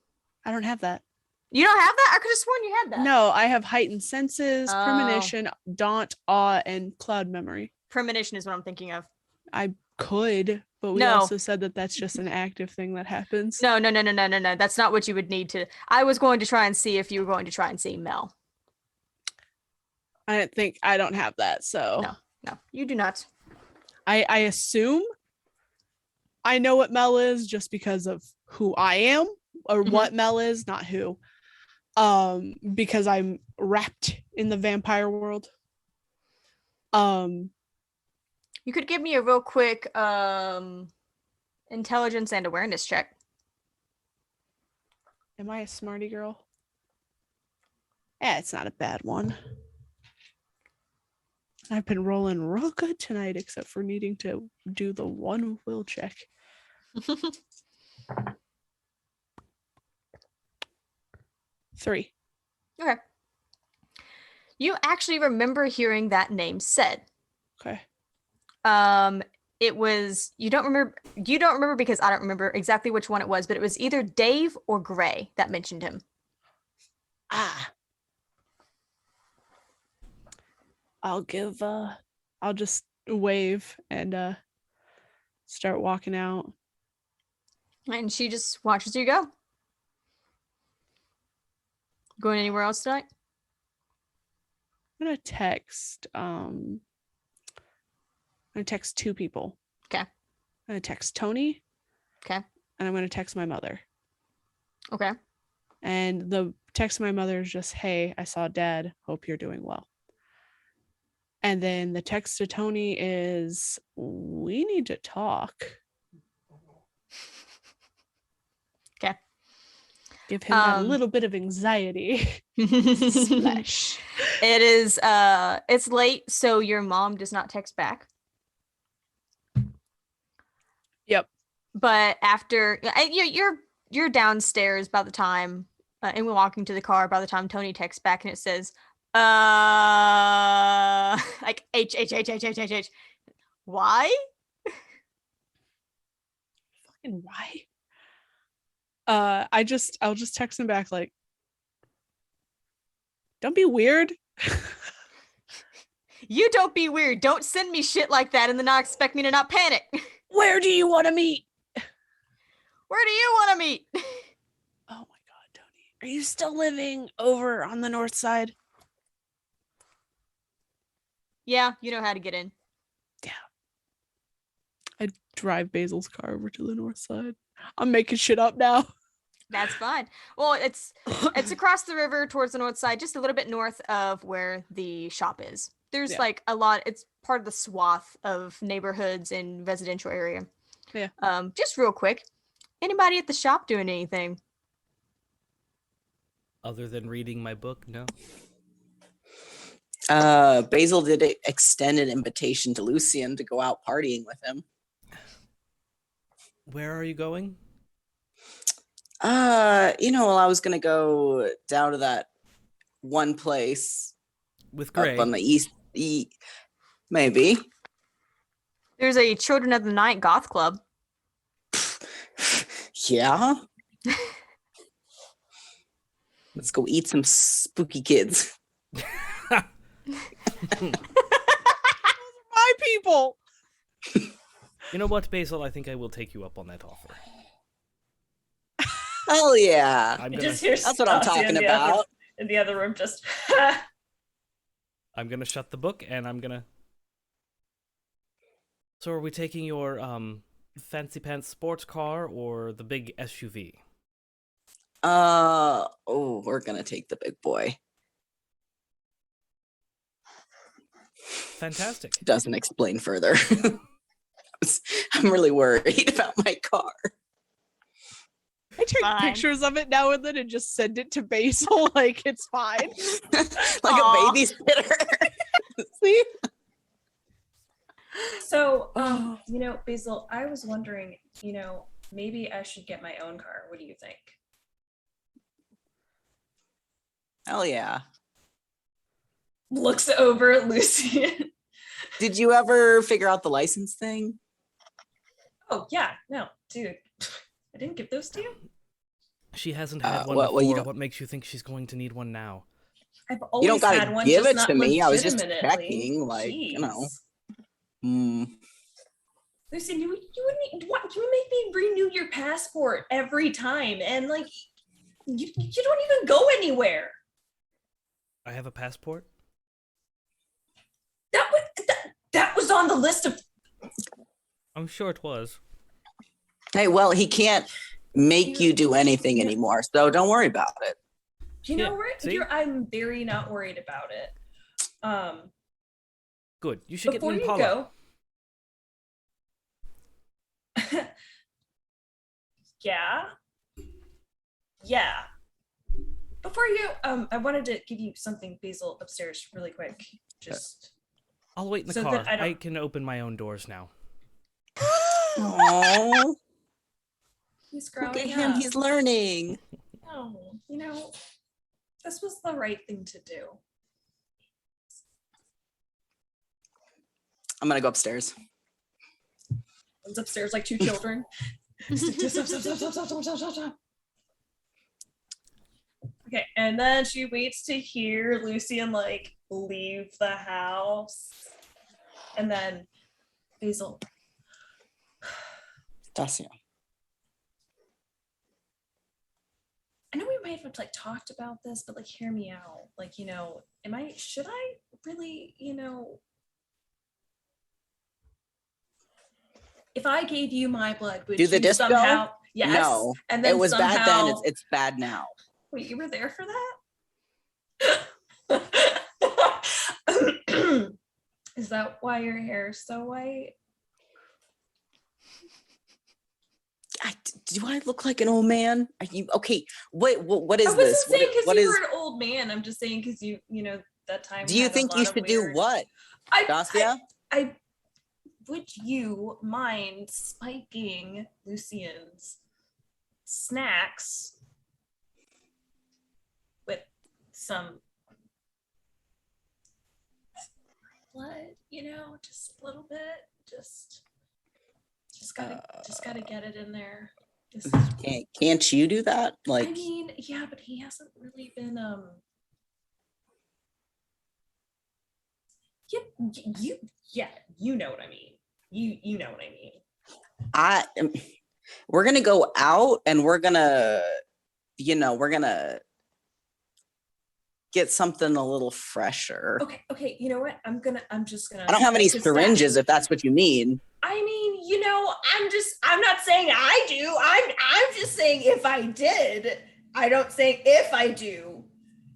I don't have that. You don't have that? I could have sworn you had that. No, I have heightened senses, Oh. premonition, daunt, awe, and cloud memory. Premonition is what I'm thinking of. I could, but we No. also said that that's just an active thing that happens. No. That's not what you would need to. I was going to try and see if you were going to try and see Mel. I don't have that. So No, you do not. I assume I know what Mel is just because of who I am or Mhm. what Mel is, not who. Because I'm wrapped in the vampire world. You could give me a real quick intelligence and awareness check. Am I a smarty girl? Yeah, it's not a bad one. I've been rolling real good tonight, except for needing to do the one will check. 3. Okay. You actually remember hearing that name said. Okay. It was you don't remember because I don't remember exactly which one it was, but it was either Dave or Gray that mentioned him. I'll just wave and start walking out. And she just watches you go. Going anywhere else tonight? I'm gonna text 2 people. Okay. I'm gonna text Tony. Okay. And I'm gonna text my mother. Okay. And the text to my mother is just, hey, I saw Dad. Hope you're doing well. And then the text to Tony is, we need to talk. Okay. Give him that little bit of anxiety. Splash. It is it's late, so your mom does not text back. Yep. But after you're downstairs by the time and we're walking to the car by the time Tony texts back and it says like H. Why? Fucking why? I'll just text him back like, don't be weird. You don't be weird. Don't send me shit like that and then not expect me to not panic. Where do you want to meet? Where do you want to meet? Oh my God, Tony. Are you still living over on the north side? Yeah, you know how to get in. I drive Basil's car over to the north side. I'm making shit up now. That's fine. Well, it's across the river towards the north side, just a little bit north of where the shop is. There's like a lot. It's part of the swath of neighborhoods and residential area. Yeah. Just real quick, anybody at the shop doing anything? Other than reading my book, no. Basil did extend an invitation to Lucian to go out partying with him. Where are you going? Well, I was gonna go down to that one place With Gray. up on the east. Maybe. There's a Children of the Night goth club. Yeah. Let's go eat some spooky kids. My people. You know what, Basil? I think I will take you up on that offer. Hell yeah. I'm You gonna, just hear That's what I'm Stassi talking in the other- about. in the other room, just I'm gonna shut the book and I'm gonna. So are we taking your fancy pants sports car or the big SUV? We're gonna take the big boy. Fantastic. Doesn't explain further. I'm really worried about my car. I take Fine. pictures of it now and then and just send it to Basil. Like, it's fine. Like Aw. a babysitter. See? So, Basil, I was wondering, maybe I should get my own car. What do you think? Hell yeah. Looks over at Lucian. Did you ever figure out the license thing? Oh, yeah. No, dude. I didn't give those to you. She hasn't had one well, you before. don't- What makes you think she's going to need one now? I've You always don't gotta had one. give just it not to me. I was just legitimately. checking, like, Jeez. Mm. Lucian, you would make me renew your passport every time, and like, you don't even go anywhere. I have a passport. That was on the list of. I'm sure it was. Hey, well, he can't make you do anything anymore, so don't worry about it. You know, Yeah, right? see? I'm very not worried about it. Good. You should Before get an you Impala. go. Yeah. Before you go, I wanted to give you something, Basil, upstairs really quick. Just I'll wait in the So car. that I don't- I can open my own doors now. Oh, he's growing look at him. up. He's learning. Oh, this was the right thing to do. I'm gonna go upstairs. One's upstairs like two children. Stop. Okay, and then she waits to hear Lucian like leave the house. And then Basil, Dacia. I know we might have like talked about this, but like hear me out. Like, should I really, if I gave you my blood, would Do the you disco? somehow yes. No, And then it was somehow, bad then. It's bad now. wait, you were there for that? Is that why your hair is so white? Do I look like an old man? Are you okay? What is I wasn't this? saying because what you is? were an old man. I'm just saying because that time. Do you had a think you lot of should do weird- what, I Dacia? would you mind spiking Lucian's snacks with some blood? Just a little bit. Just gotta get it in there. This is, Can't you do that? Like, I mean, yeah, but he hasn't really been you know what I mean. You know what I mean. we're gonna go out and we're gonna get something a little fresher. Okay, you know what? I'm just gonna I don't have any 'cause that- syringes if that's what you mean. I mean, I'm not saying I do. I'm just saying if I did. I don't say if I do.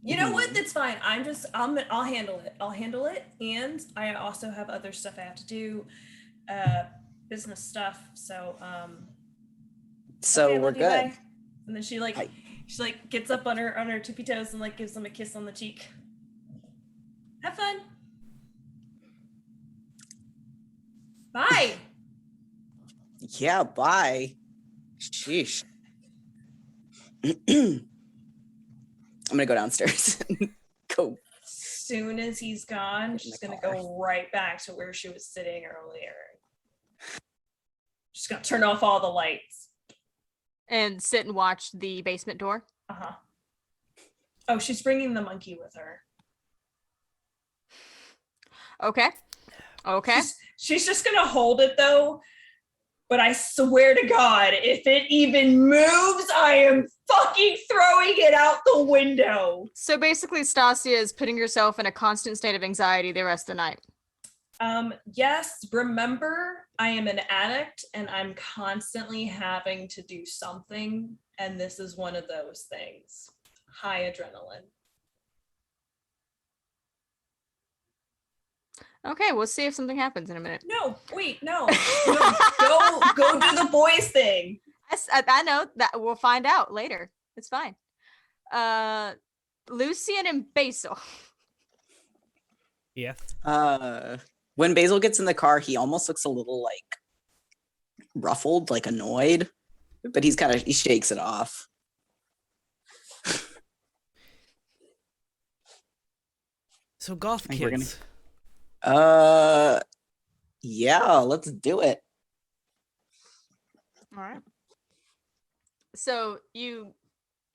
You know what? That's fine. I'll handle it. I'll handle it. And I also have other stuff I have to do, business stuff. So, So okay, we're love you, good. bye. And then she gets up on her tippy toes and like gives him a kiss on the cheek. Have fun. Bye. Yeah, bye. Sheesh. I'm gonna go downstairs and go. Soon as he's gone, she's gonna go right back to where she was sitting earlier. She's gonna turn off all the lights. And sit and watch the basement door. Uh-huh. Oh, she's bringing the monkey with her. Okay. Okay. She's just gonna hold it though. But I swear to God, if it even moves, I am fucking throwing it out the window. So basically, Stasia is putting herself in a constant state of anxiety the rest of the night. Yes, remember, I am an addict and I'm constantly having to do something, and this is one of those things. High adrenaline. Okay, we'll see if something happens in a minute. No, wait, no. Go do the boys thing. I know that we'll find out later. It's fine. Lucian and Basil. Yes. When Basil gets in the car, he almost looks a little like ruffled, like annoyed, but he shakes it off. So goth think we're gonna- kids. Yeah, let's do it. All right. So you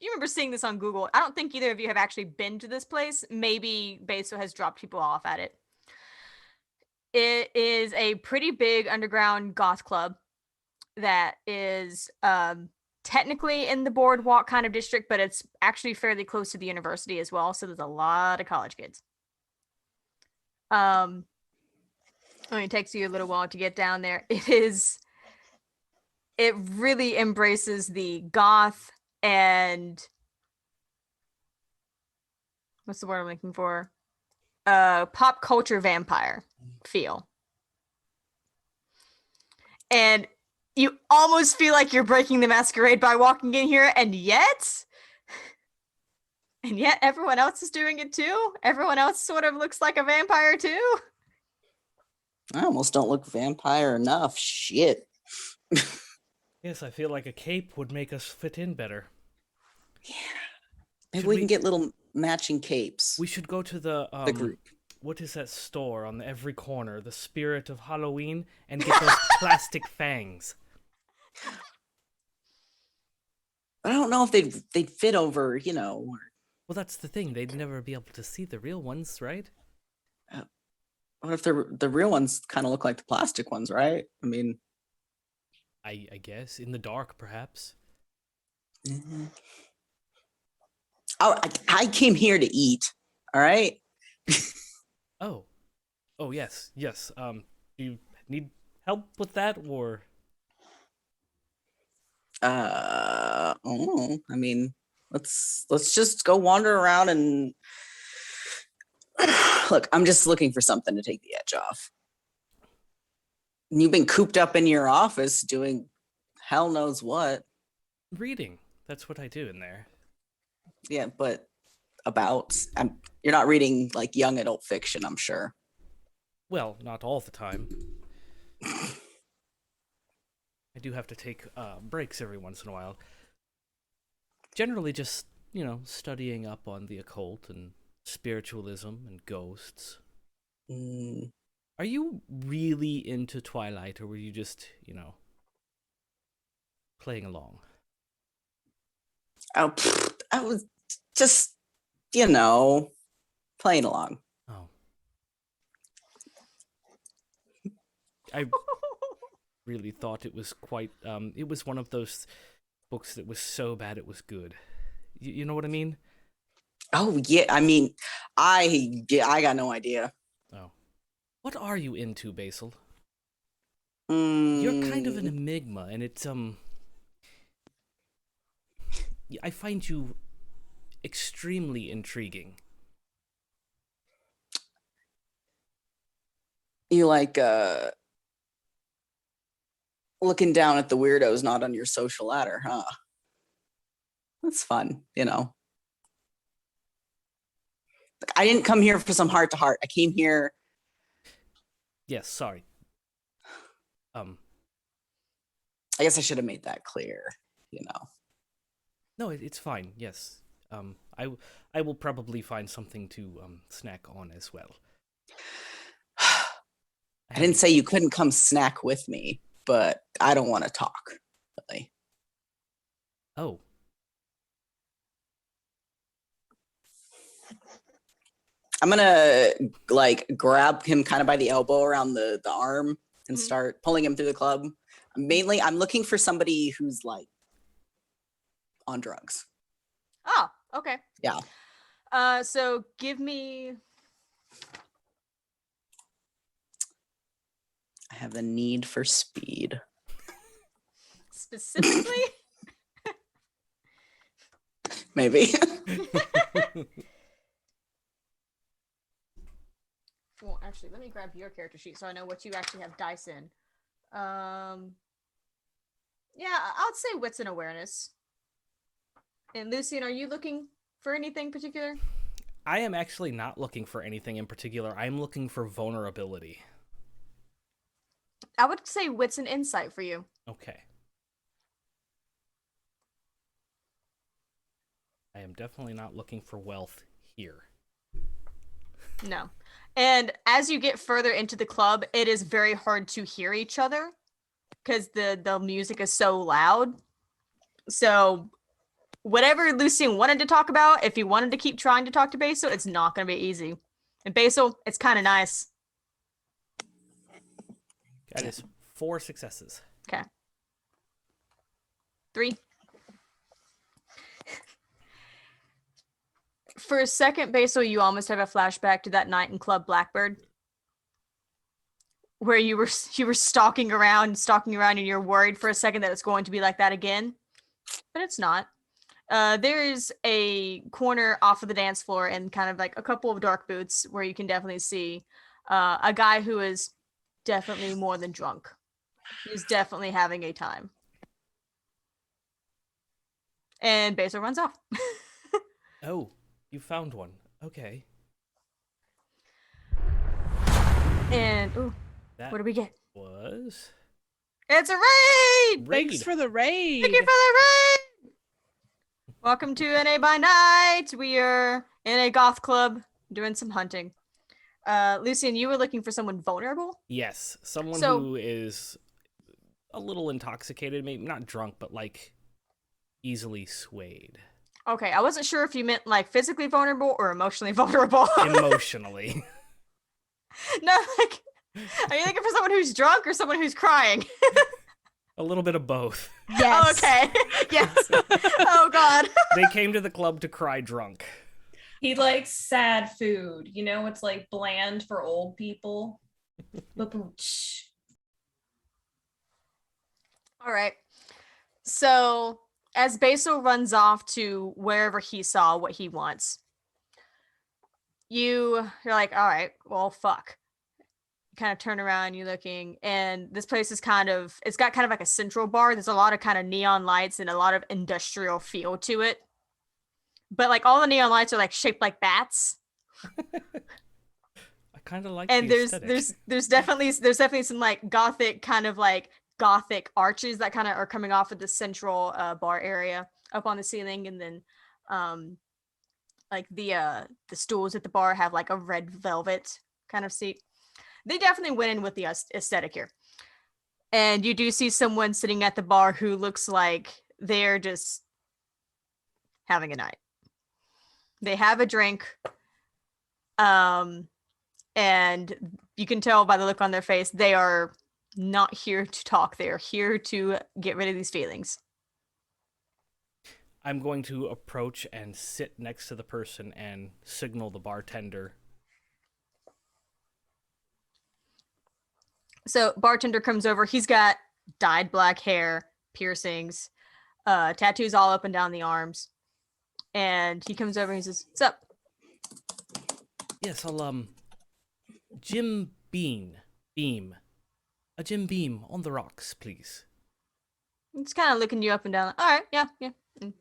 remember seeing this on Google. I don't think either of you have actually been to this place. Maybe Basil has dropped people off at it. It is a pretty big underground goth club that is technically in the boardwalk kind of district, but it's actually fairly close to the university as well. So there's a lot of college kids. It takes you a little while to get down there. It really embraces the goth and what's the word I'm looking for? Pop culture vampire feel. And you almost feel like you're breaking the masquerade by walking in here, and yet everyone else is doing it too. Everyone else sort of looks like a vampire too. I almost don't look vampire enough. Shit. Yes, I feel like a cape would make us fit in better. Yeah. Maybe Should we we- can get little matching capes. We should go to the group. What is that store on every corner? The Spirit of Halloween, and get those plastic fangs. I don't know if they'd fit over, you know. Well, that's the thing. They'd never be able to see the real ones, right? What if the real ones kind of look like the plastic ones, right? I mean, I guess in the dark, perhaps. oh, I came here to eat. All right. Oh, yes. Do you need help with that, or? I mean, let's just go wander around and look. I'm just looking for something to take the edge off. You've been cooped up in your office doing hell knows what. Reading. That's what I do in there. Yeah, but you're not reading like young adult fiction, I'm sure. Well, not all the time. I do have to take breaks every once in a while. Generally just, studying up on the occult and spiritualism and ghosts. Mm, Are you really into Twilight, or were you just, playing along? I was just, playing along. Oh. I really thought it was quite, it was one of those books that was so bad it was good. You know what I mean? Oh yeah, I mean, I got no idea. Oh. What are you into, Basil? You're kind of an enigma, and it's, I find you extremely intriguing. You like looking down at the weirdos not on your social ladder, huh? That's fun, I didn't come here for some heart to heart. I came here. Yes, sorry. I guess I should have made that clear, No, it's fine. Yes. I will probably find something to snack on as well. I didn't say you couldn't come snack with me, but I don't want to talk, really. Oh. I'm gonna grab him kind of by the elbow around the arm and start pulling him through the club. Mainly, I'm looking for somebody who's on drugs. Oh, okay. Yeah. So give me have a need for speed. Specifically, Maybe. well, actually, let me grab your character sheet so I know what you actually have dice in. Yeah, I'd say wits and awareness. And Lucian, are you looking for anything particular? I am actually not looking for anything in particular. I'm looking for vulnerability. I would say wits and insight for you. Okay. I am definitely not looking for wealth here. No. And as you get further into the club, it is very hard to hear each other because the music is so loud. So whatever Lucian wanted to talk about, if he wanted to keep trying to talk to Basil, it's not going to be easy. And Basil, it's kind of nice. That is 4 successes. Okay. 3. For a second, Basil, you almost have a flashback to that night in Club Blackbird, where you were stalking around, and you're worried for a second that it's going to be like that again, but it's not. There is a corner off of the dance floor and kind of like a couple of dark booths where you can definitely see a guy who is definitely more than drunk. He's definitely having a time. And Basil runs off. Oh, you found one. Okay. And ooh, That what do we get? was It's a raid! Thanks for the raid. Thank you for the raid! Welcome to NA by Night. We are in a goth club doing some hunting. Lucian, you were looking for someone vulnerable? Yes, someone So- who is a little intoxicated, maybe not drunk, but like easily swayed Okay, I wasn't sure if you meant like physically vulnerable or emotionally vulnerable. emotionally. No, like, are you looking for someone who's drunk or someone who's crying? A little bit of both. Yes. Oh, okay. Yes. Oh, God. They came to the club to cry drunk. He likes sad food. You know, it's like bland for old people. Ba-boom-tsh. All right. So as Basil runs off to wherever he saw what he wants, you're like, all right, well, fuck. You kind of turn around, you're looking, and this place is it's got kind of like a central bar. There's a lot of kind of neon lights and a lot of industrial feel to it. But like all the neon lights are like shaped like bats. I kind of like And the there's aesthetic. there's definitely some like gothic kind of like gothic arches that kind of are coming off of the central bar area up on the ceiling, and then like the stools at the bar have like a red velvet kind of seat. They definitely went in with the aesthetic here. And you do see someone sitting at the bar who looks like they're just having a night. They have a drink, and you can tell by the look on their face they are not here to talk. They are here to get rid of these feelings. I'm going to approach and sit next to the person and signal the bartender. So bartender comes over. He's got dyed black hair, piercings, tattoos all up and down the arms. And he comes over and he says, "What's up?" Yes, I'll Jim Beam. A Jim Beam on the rocks, please. He's kind of looking you up and down. All right, yeah. Mm.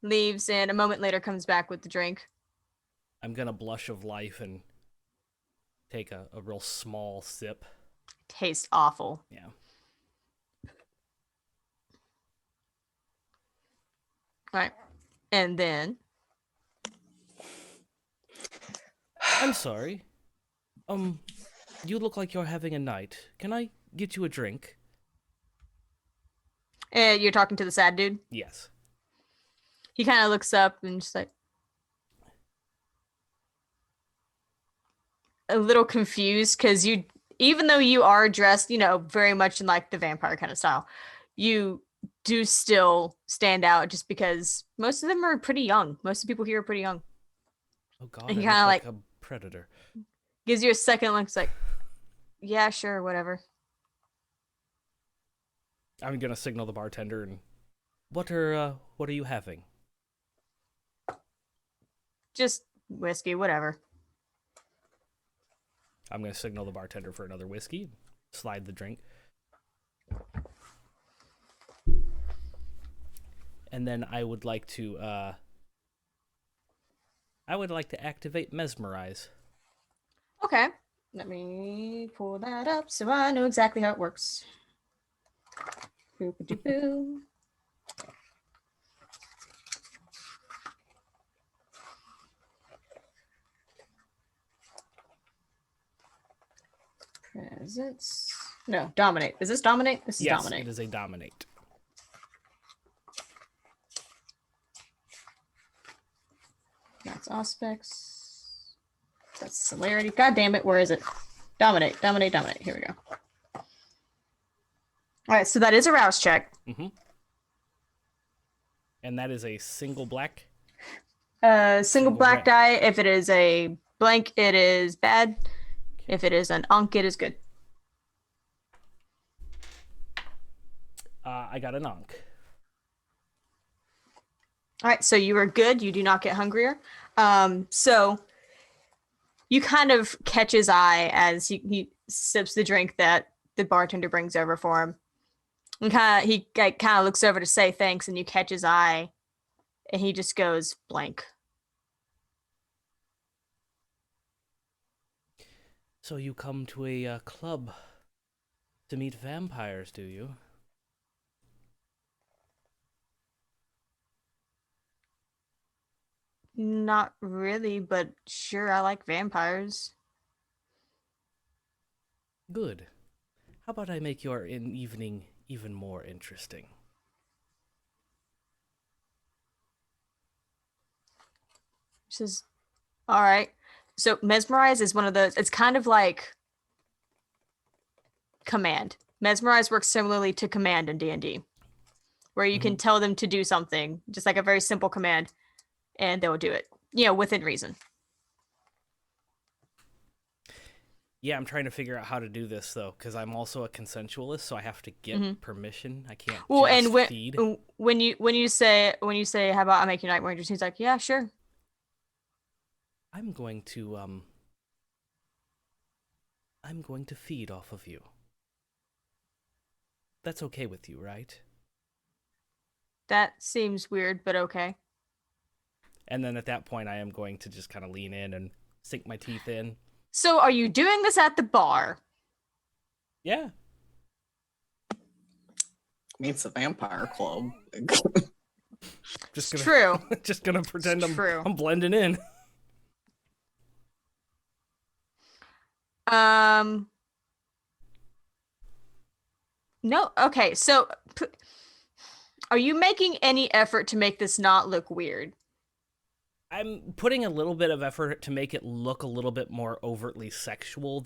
Leaves, and a moment later comes back with the drink. I'm gonna blush of life and take a real small sip. Tastes awful. Yeah. All right. And then I'm sorry. You look like you're having a night. Can I get you a drink? you're talking to the sad dude. Yes. He kind of looks up and just like a little confused because even though you are dressed, very much in like the vampire kind of style, you do still stand out just because most of them are pretty young. Most of the people here are pretty young. Oh God, And I he look kinda like like- a predator. Gives you a second look. It's like, yeah, sure, whatever. I'm gonna signal the bartender and what are you having? Just whiskey, whatever. I'm gonna signal the bartender for another whiskey. Slide the drink. And then I would like to activate mesmerize. Okay. Let me pull that up so I know exactly how it works. Boop-a-doo-boo. Presence. No, dominate. Is this dominate? This is Yes, dominate. it is a dominate. That's aspects. That's celerity. God damn it, where is it? Dominate, dominate, dominate. Here we go. All right, so that is a rouse check. Mm-hmm. And that is a single black. Single black die. If it is a blank, it is bad. If it is an unk, it is good. I got an unk. All right, so you are good. You do not get hungrier. So you kind of catch his eye as he sips the drink that the bartender brings over for him. And he kind of looks over to say thanks, and you catch his eye, and he just goes blank. So you come to a club to meet vampires, do you? Not really, but sure, I like vampires. Good. How about I make your evening even more interesting? She says, all right. So mesmerize is one of those, it's kind of like command. Mesmerize works similarly to command in D&D, where you can tell them to do something, just like a very simple command, and they'll do it, within reason. Yeah, I'm trying to figure out how to do this though, because I'm also a consensualist, so I have to get permission. I can't Well, just and feed. when you say how about I make your night more interesting, he's like, yeah, sure. I'm going to feed off of you. That's okay with you, right? That seems weird, but okay. And then at that point, I am going to just kind of lean in and sink my teeth in. So are you doing this at the bar? Yeah. I mean, it's a vampire club. Just It's gonna, true. Just gonna pretend true. I'm blending in. No. Okay. So, are you making any effort to make this not look weird? I'm putting a little bit of effort to make it look a little bit more overtly sexual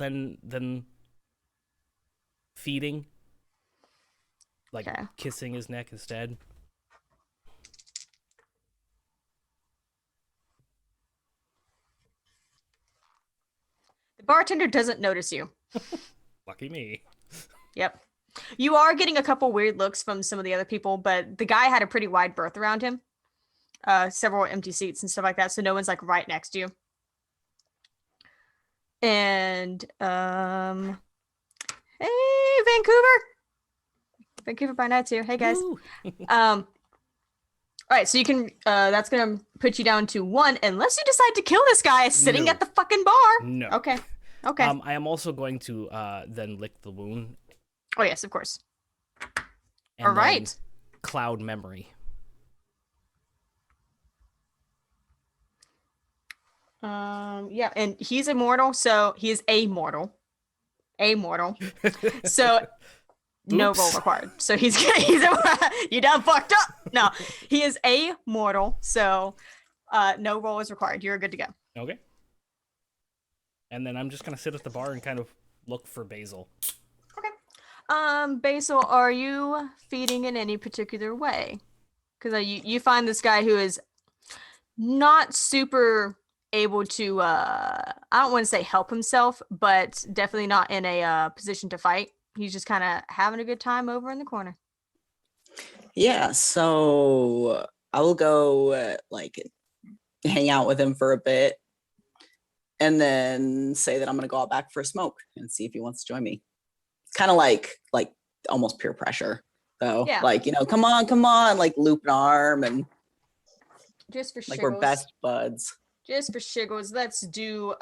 feeding. Like Okay. kissing his neck instead. The bartender doesn't notice you. Lucky me. Yep. You are getting a couple weird looks from some of the other people, but the guy had a pretty wide berth around him. Several empty seats and stuff like that, so no one's like right next to you. And hey, Vancouver by Night's here. Hey guys. Woo! All right, so you can that's gonna put you down to 1 unless you decide to kill this guy sitting No. at the fucking bar. No. Okay. I am also going to then lick the wound. Oh yes, of course. And All right. then cloud memory. Yeah, and he's immortal, so he is amortal. So no Oops. roll required. So he's you done fucked up. No, he is amortal, so no roll is required. You're good to go. Okay. And then I'm just gonna sit at the bar and kind of look for Basil. Basil, are you feeding in any particular way? Because you find this guy who is not super able to I don't want to say help himself, but definitely not in a position to fight. He's just kind of having a good time over in the corner. Yeah, so I will go like hang out with him for a bit and then say that I'm gonna go out back for a smoke and see if he wants to join me. It's kind of like almost peer pressure though. Yeah. Like, come on, like loop an arm and Just for like we're shiggles. best buds. Just for shiggles, let's do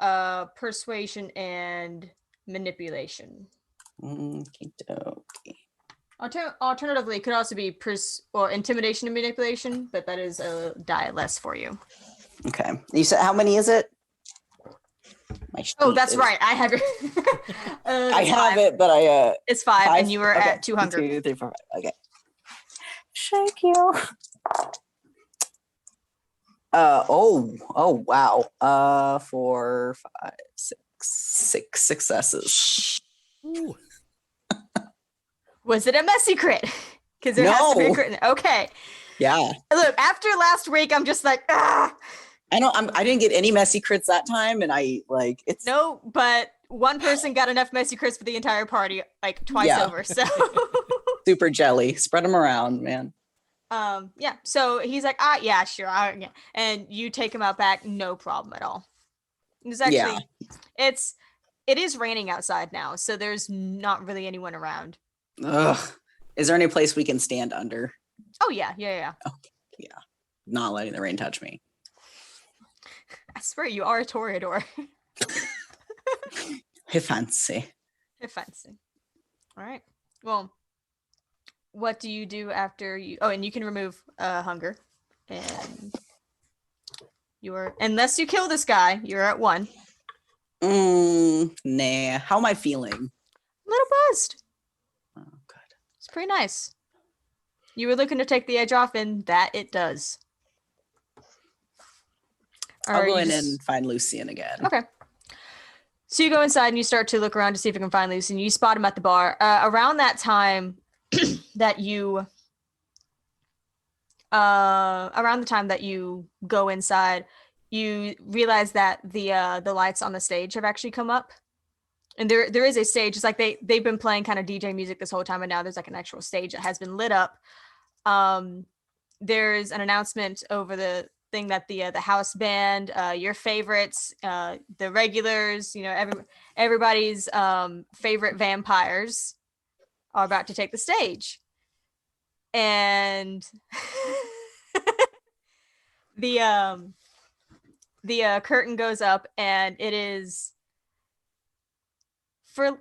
persuasion and manipulation. Okey-dokey. Alternatively, it could also be or intimidation and manipulation, but that is a die less for you. Okay. You said how many is it? Oh, that's right. I have I have it, but I It's 5, five? and you were Okay. at 200. 2, 3, 4, 5. Okay. Thank you. Oh wow. 4, 5, 6 successes. Ooh. Was it a messy crit? Because there has to be a No. crit. Okay. Yeah. Look, after last week, I'm just like, ah. I know I didn't get any messy crits that time, and I like it's No, but one person got enough messy crits for the entire party, like twice Yeah. over. So, super jelly. Spread them around, man. yeah. So he's like, yeah, sure, yeah. And you take him out back, no problem at all. It's actually, it is raining outside now, so there's not really anyone around. Ugh. Is there any place we can stand under? Oh yeah. Not letting the rain touch me. I swear you are a Toreador. I fancy. Fancy. All right. Well, what do you do after you? Oh, and you can remove hunger, and unless you kill this guy, you're at 1. Nah. How am I feeling? A little buzzed. Oh, good. It's pretty nice. You were looking to take the edge off, and that it does. I'll Or go you in just- and find Lucian again. Okay. So you go inside and you start to look around to see if you can find Lucian. You spot him at the bar. Around that time that you go inside, you realize that the lights on the stage have actually come up. And there is a stage. It's like they've been playing kind of DJ music this whole time, and now there's like an actual stage that has been lit up. There's an announcement over the thing that the house band, your favorites, the regulars, everybody's favorite vampires are about to take the stage. And the curtain goes up, and it is a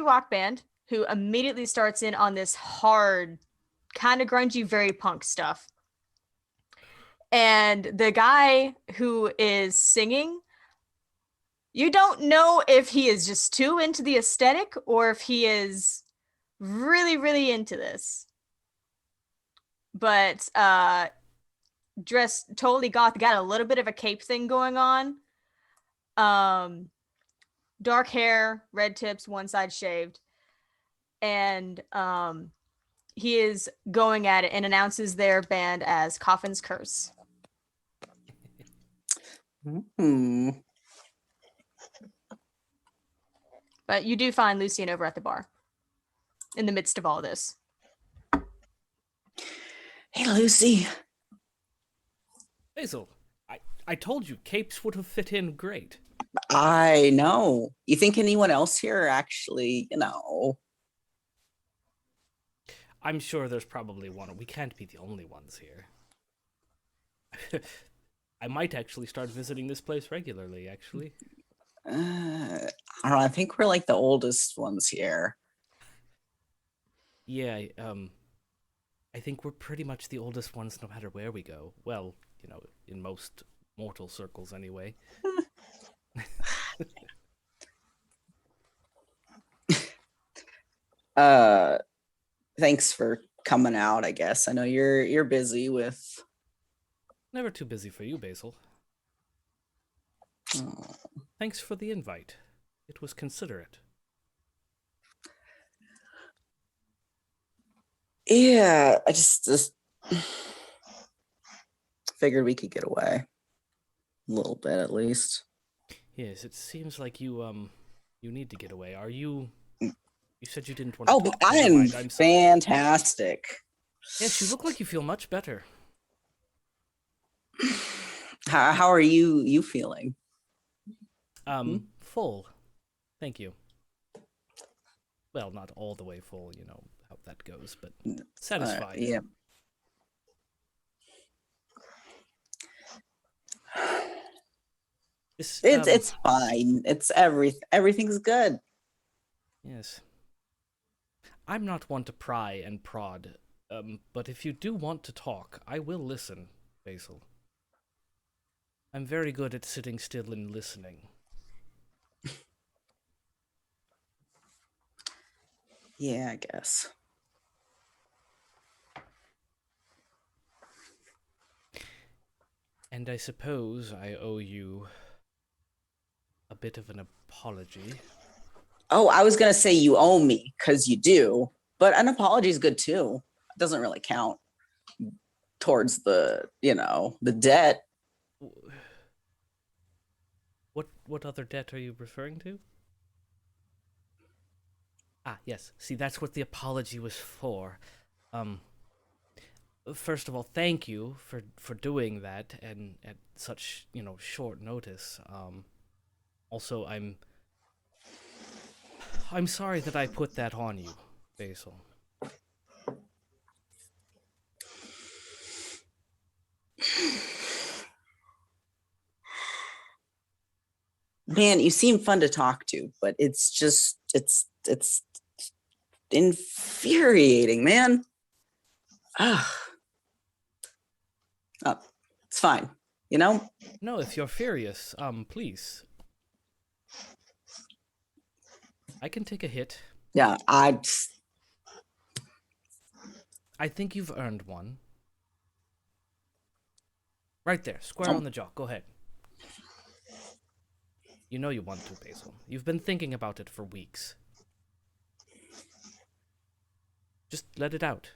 rock band who immediately starts in on this hard, kind of grungy, very punk stuff. And the guy who is singing, you don't know if he is just too into the aesthetic or if he is really, really into this. But dressed totally goth, got a little bit of a cape thing going on. Dark hair, red tips, one side shaved. And he is going at it and announces their band as Coffin's Curse. But you do find Lucian over at the bar in the midst of all this. Hey, Lucy. Basil, I told you capes would have fit in great. I know. You think anyone else here actually, I'm sure there's probably one. We can't be the only ones here. I might actually start visiting this place regularly, actually. I don't know. I think we're like the oldest ones here. Yeah, I think we're pretty much the oldest ones no matter where we go. Well, in most mortal circles anyway. Thanks for coming out, I guess. I know you're busy with Never too busy for you, Basil. Thanks for the invite. It was considerate. Yeah, I just figured we could get away. A little bit at least. Yes, it seems like you need to get away. Are you? You said you didn't want to Oh, talk. but Never I'm mind, I'm sorry. fantastic. Yes, you look like you feel much better. How are you feeling? Full. Thank you. Well, not all the way full, you know how that goes, but satisfied. Yeah. It's fine. It's everything's good. Yes. I'm not one to pry and prod, but if you do want to talk, I will listen, Basil. I'm very good at sitting still and listening. Yeah, I guess. And I suppose I owe you a bit of an apology. Oh, I was gonna say you owe me, because you do, but an apology is good too. It doesn't really count towards the debt. What other debt are you referring to? Ah, yes. See, that's what the apology was for. First of all, thank you for doing that and at such, short notice. Also, I'm sorry that I put that on you, Basil. Man, you seem fun to talk to, but it's infuriating, man. Ah. Oh, it's fine, No, if you're furious, please. I can take a hit. Yeah, I think you've earned one. Right there, square on the jaw. Go ahead. You know you want to, Basil. You've been thinking about it for weeks. Just let it out.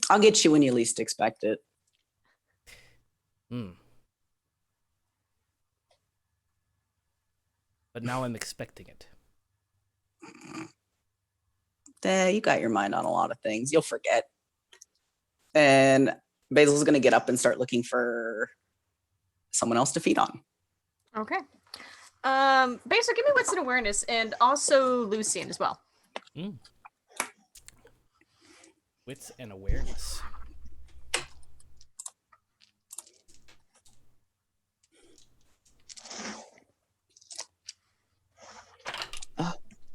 I'll get you when you least expect it. But now I'm expecting it. You got your mind on a lot of things. You'll forget. And Basil's going to get up and start looking for someone else to feed on. Okay. Basil, give me wits and awareness, and also Lucian as well. Wits and awareness.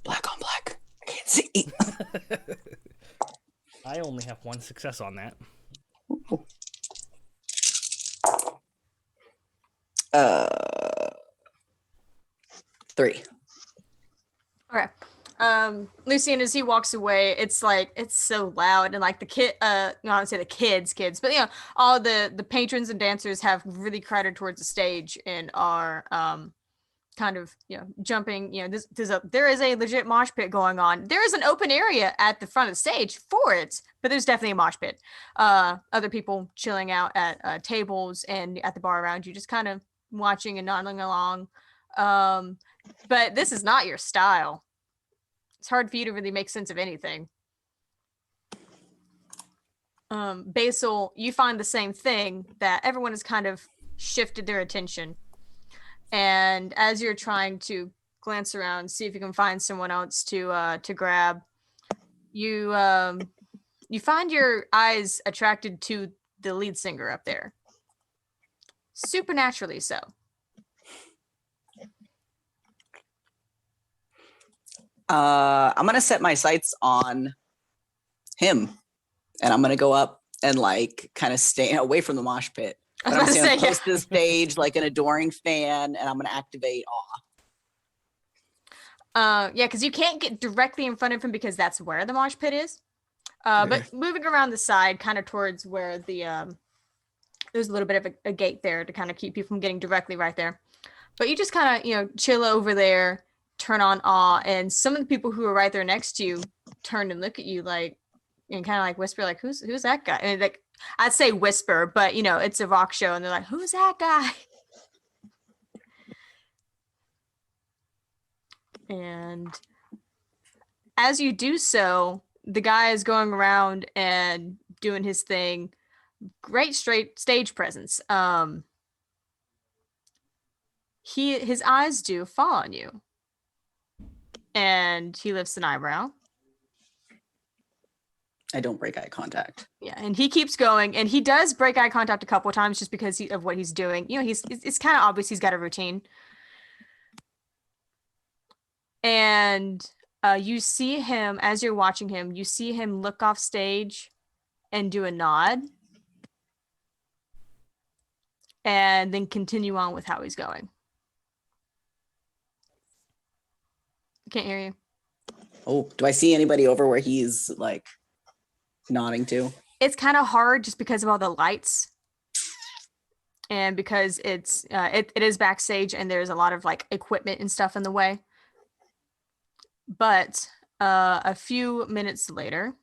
Black on black. I can't see. I only have one success on that. Three. Okay. Lucian, as he walks away, it's so loud, and like the kid, I would say the kids, but all the patrons and dancers have really crowded towards the stage and are kind of jumping. There is a legit mosh pit going on. There is an open area at the front of the stage for it, but there's definitely a mosh pit. Other people chilling out at tables and at the bar around you, just kind of watching and nodding along. But this is not your style. It's hard for you to really make sense of anything. Basil, you find the same thing, that everyone has kind of shifted their attention. And as you're trying to glance around, see if you can find someone else to grab, you find your eyes attracted to the lead singer up there. Supernaturally so. I'm gonna set my sights on him, and I'm gonna go up and kind of stay away from the mosh pit. But I'm standing close to the stage like an adoring fan, and I'm gonna activate awe. Because you can't get directly in front of him because that's where the mosh pit is. But moving around the side, kind of towards where the there's a little bit of a gate there to kind of keep you from getting directly right there. But you just kind of chill over there. Turn on awe, and some of the people who are right there next to you turn and look at you like, and kind of like whisper like, who's that guy? And like, I'd say whisper, but you know, it's a rock show, and they're like, who's that guy? And as you do so, the guy is going around and doing his thing. Great straight stage presence. His eyes do fall on you. And he lifts an eyebrow. I don't break eye contact. Yeah, and he keeps going, and he does break eye contact a couple of times just because of what he's doing. You know, it's kind of obvious he's got a routine. And you see him, as you're watching him, you see him look off stage and do a nod. And then continue on with how he's going. I can't hear you. Oh, do I see anybody over where he's like nodding to? It's kind of hard just because of all the lights. And because it is backstage and there's a lot of like equipment and stuff in the way. But a few minutes later,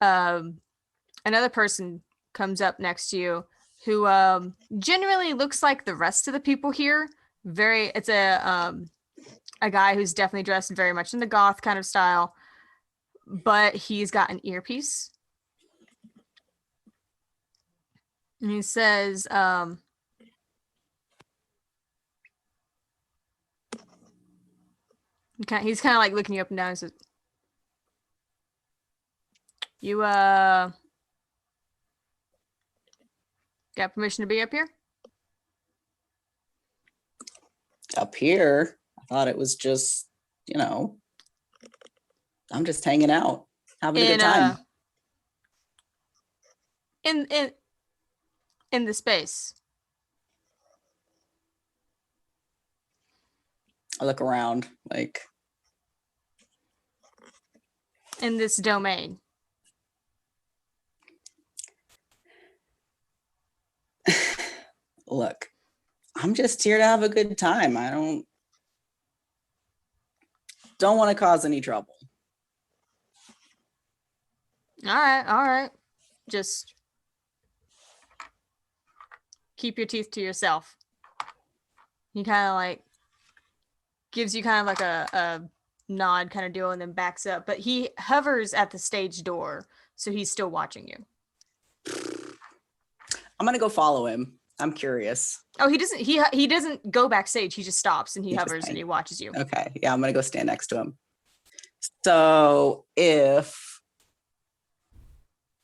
another person comes up next to you who generally looks like the rest of the people here. It's a guy who's definitely dressed very much in the goth kind of style, but he's got an earpiece. And he says, he's kind of like looking you up and down and says, you got permission to be up here? Up here? I thought it was just, I'm just hanging out, having a good time. In the space. I look around, like, in this domain. Look, I'm just here to have a good time. I don't want to cause any trouble. All right. Just keep your teeth to yourself. He kind of like gives you kind of like a nod kind of deal and then backs up, but he hovers at the stage door, so he's still watching you. I'm gonna go follow him. I'm curious. Oh, he doesn't go backstage. He just stops and he hovers and he watches you. Okay, yeah, I'm gonna go stand next to him. So if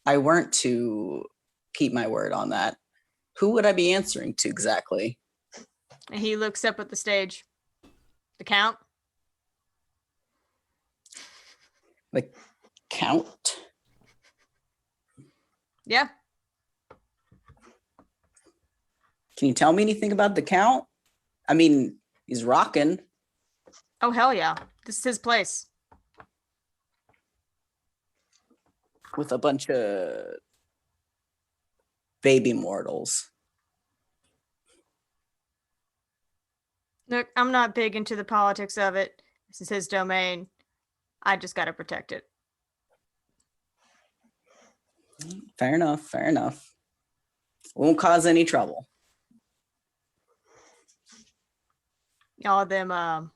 I weren't to keep my word on that, who would I be answering to exactly? And he looks up at the stage. The Count. The Count? Yeah. Can you tell me anything about the Count? I mean, he's rocking. Oh, hell yeah. This is his place. With a bunch of baby mortals. Look, I'm not big into the politics of it. This is his domain. I just got to protect it. Fair enough. Won't cause any trouble. All them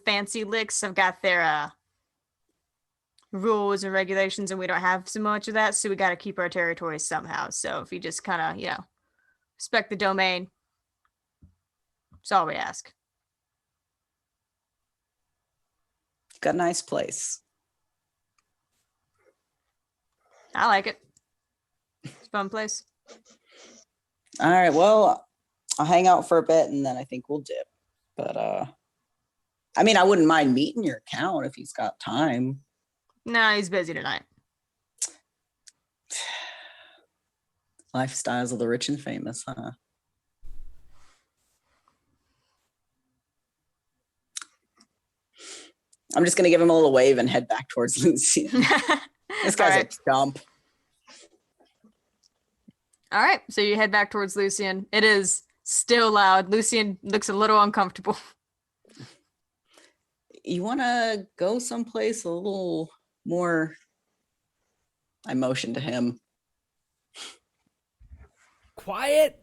fancy licks have got their rules and regulations, and we don't have so much of that, so we got to keep our territory somehow. So if you just kind of, respect the domain, that's all we ask. Got a nice place. I like it. It's a fun place. All right, well, I'll hang out for a bit and then I think we'll dip. But I mean, I wouldn't mind meeting your Count if he's got time. No, he's busy tonight. Lifestyles of the rich and famous, huh? I'm just gonna give him a little wave and head back towards Lucy. This guy's a chump. All right, so you head back towards Lucian. It is still loud. Lucian looks a little uncomfortable. you want to go someplace a little more? I motioned to him. Quiet?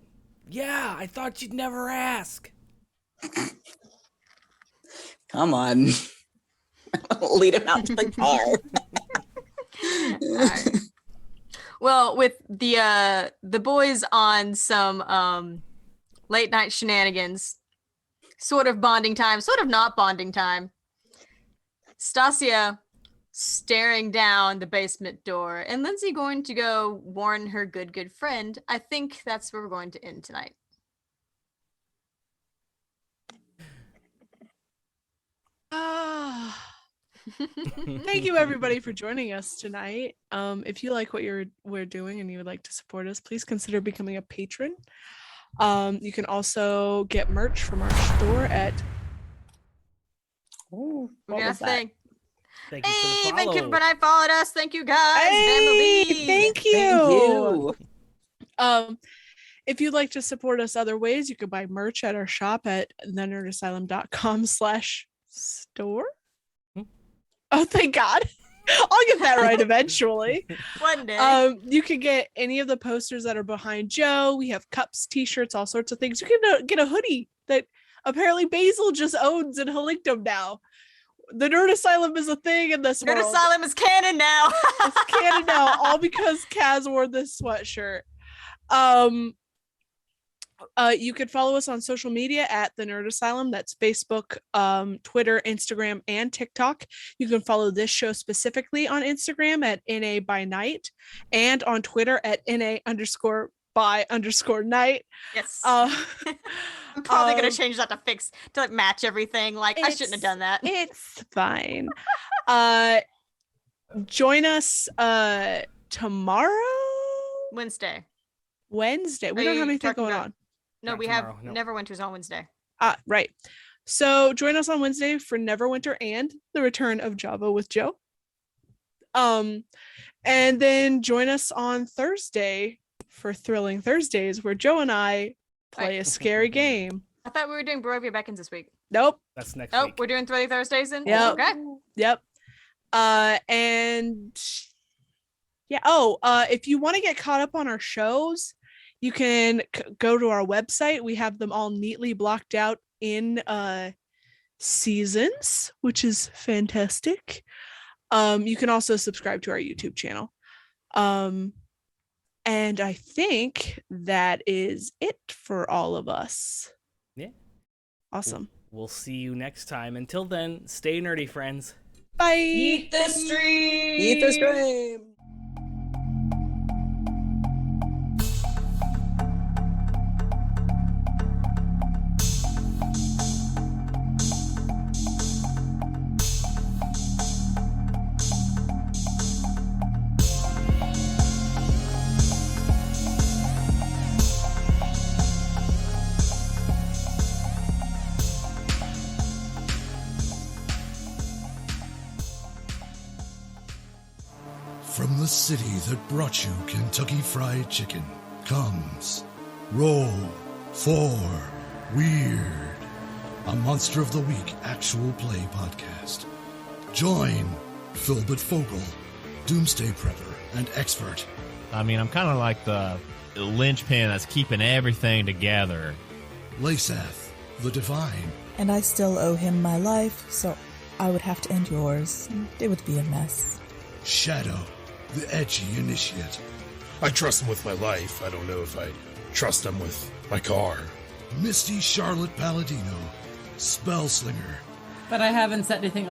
Yeah, I thought you'd never ask. Come on. Lead him out to the car. Alright. Well, with the boys on some late night shenanigans, sort of bonding time, sort of not bonding time. Stasia staring down the basement door, and Lindsay going to go warn her good friend. I think that's where we're going to end tonight. Thank you everybody for joining us tonight. If you like what we're doing and you would like to support us, please consider becoming a patron. You can also get merch from our store at Ooh, We what got a was that? thing. Thank you for Hey, the thank you follow. everybody followed us. Thank you guys. Hey, Family. thank Thank you. If you'd like to support us other ways, you can buy merch at our shop at thenerdasylum.com/store. Oh, thank God. I'll get that right eventually. One day. You can get any of the posters that are behind Joe. We have cups, t-shirts, all sorts of things. You can get a hoodie that apparently Basil just owns in Halictum now. The Nerd Asylum is a thing in this Nerd world. Asylum is canon now. It's canon now, all because Kaz wore this sweatshirt. You can follow us on social media at the Nerd Asylum. That's Facebook, Twitter, Instagram, and TikTok. You can follow this show specifically on Instagram at NA by Night and on Twitter at NA_by_night. Yes. Uh, I'm probably gonna um, change that to like match everything. Like I shouldn't have done that. It's fine. Join us tomorrow, Wednesday. Wednesday. We Are don't you have anything talking going about- on. No, Not we tomorrow, have no. Neverwinter's on Wednesday. Right. So join us on Wednesday for Neverwinter and the return of Java with Joe. And then join us on Thursday for Thrilling Thursdays, where Joe and I play a scary game. I thought we were doing Barovia Beckons this week. Nope. That's next Oh, week. we're doing Thrilling Thursdays then? Yep. Okay. Yep. And yeah. If you want to get caught up on our shows, you can go to our website. We have them all neatly blocked out in seasons, which is fantastic. You can also subscribe to our YouTube channel. And I think that is it for all of us. Yeah. Awesome. We'll see you next time. Until then, stay nerdy, friends. Bye. Eat the stream. Eat the stream. From the city that brought you Kentucky Fried Chicken comes Roll for Weird, a Monster of the Week actual play podcast. Join Philbert Fogel, Doomsday Prepper and Expert. I mean, I'm kind of like the linchpin that's keeping everything together. Lasath, the Divine. And I still owe him my life, so I would have to end yours. It would be a mess. Shadow, the Edgy Initiate. I trust him with my life. I don't know if I trust him with my car. Misty Charlotte Palladino, Spellslinger. But I haven't set anything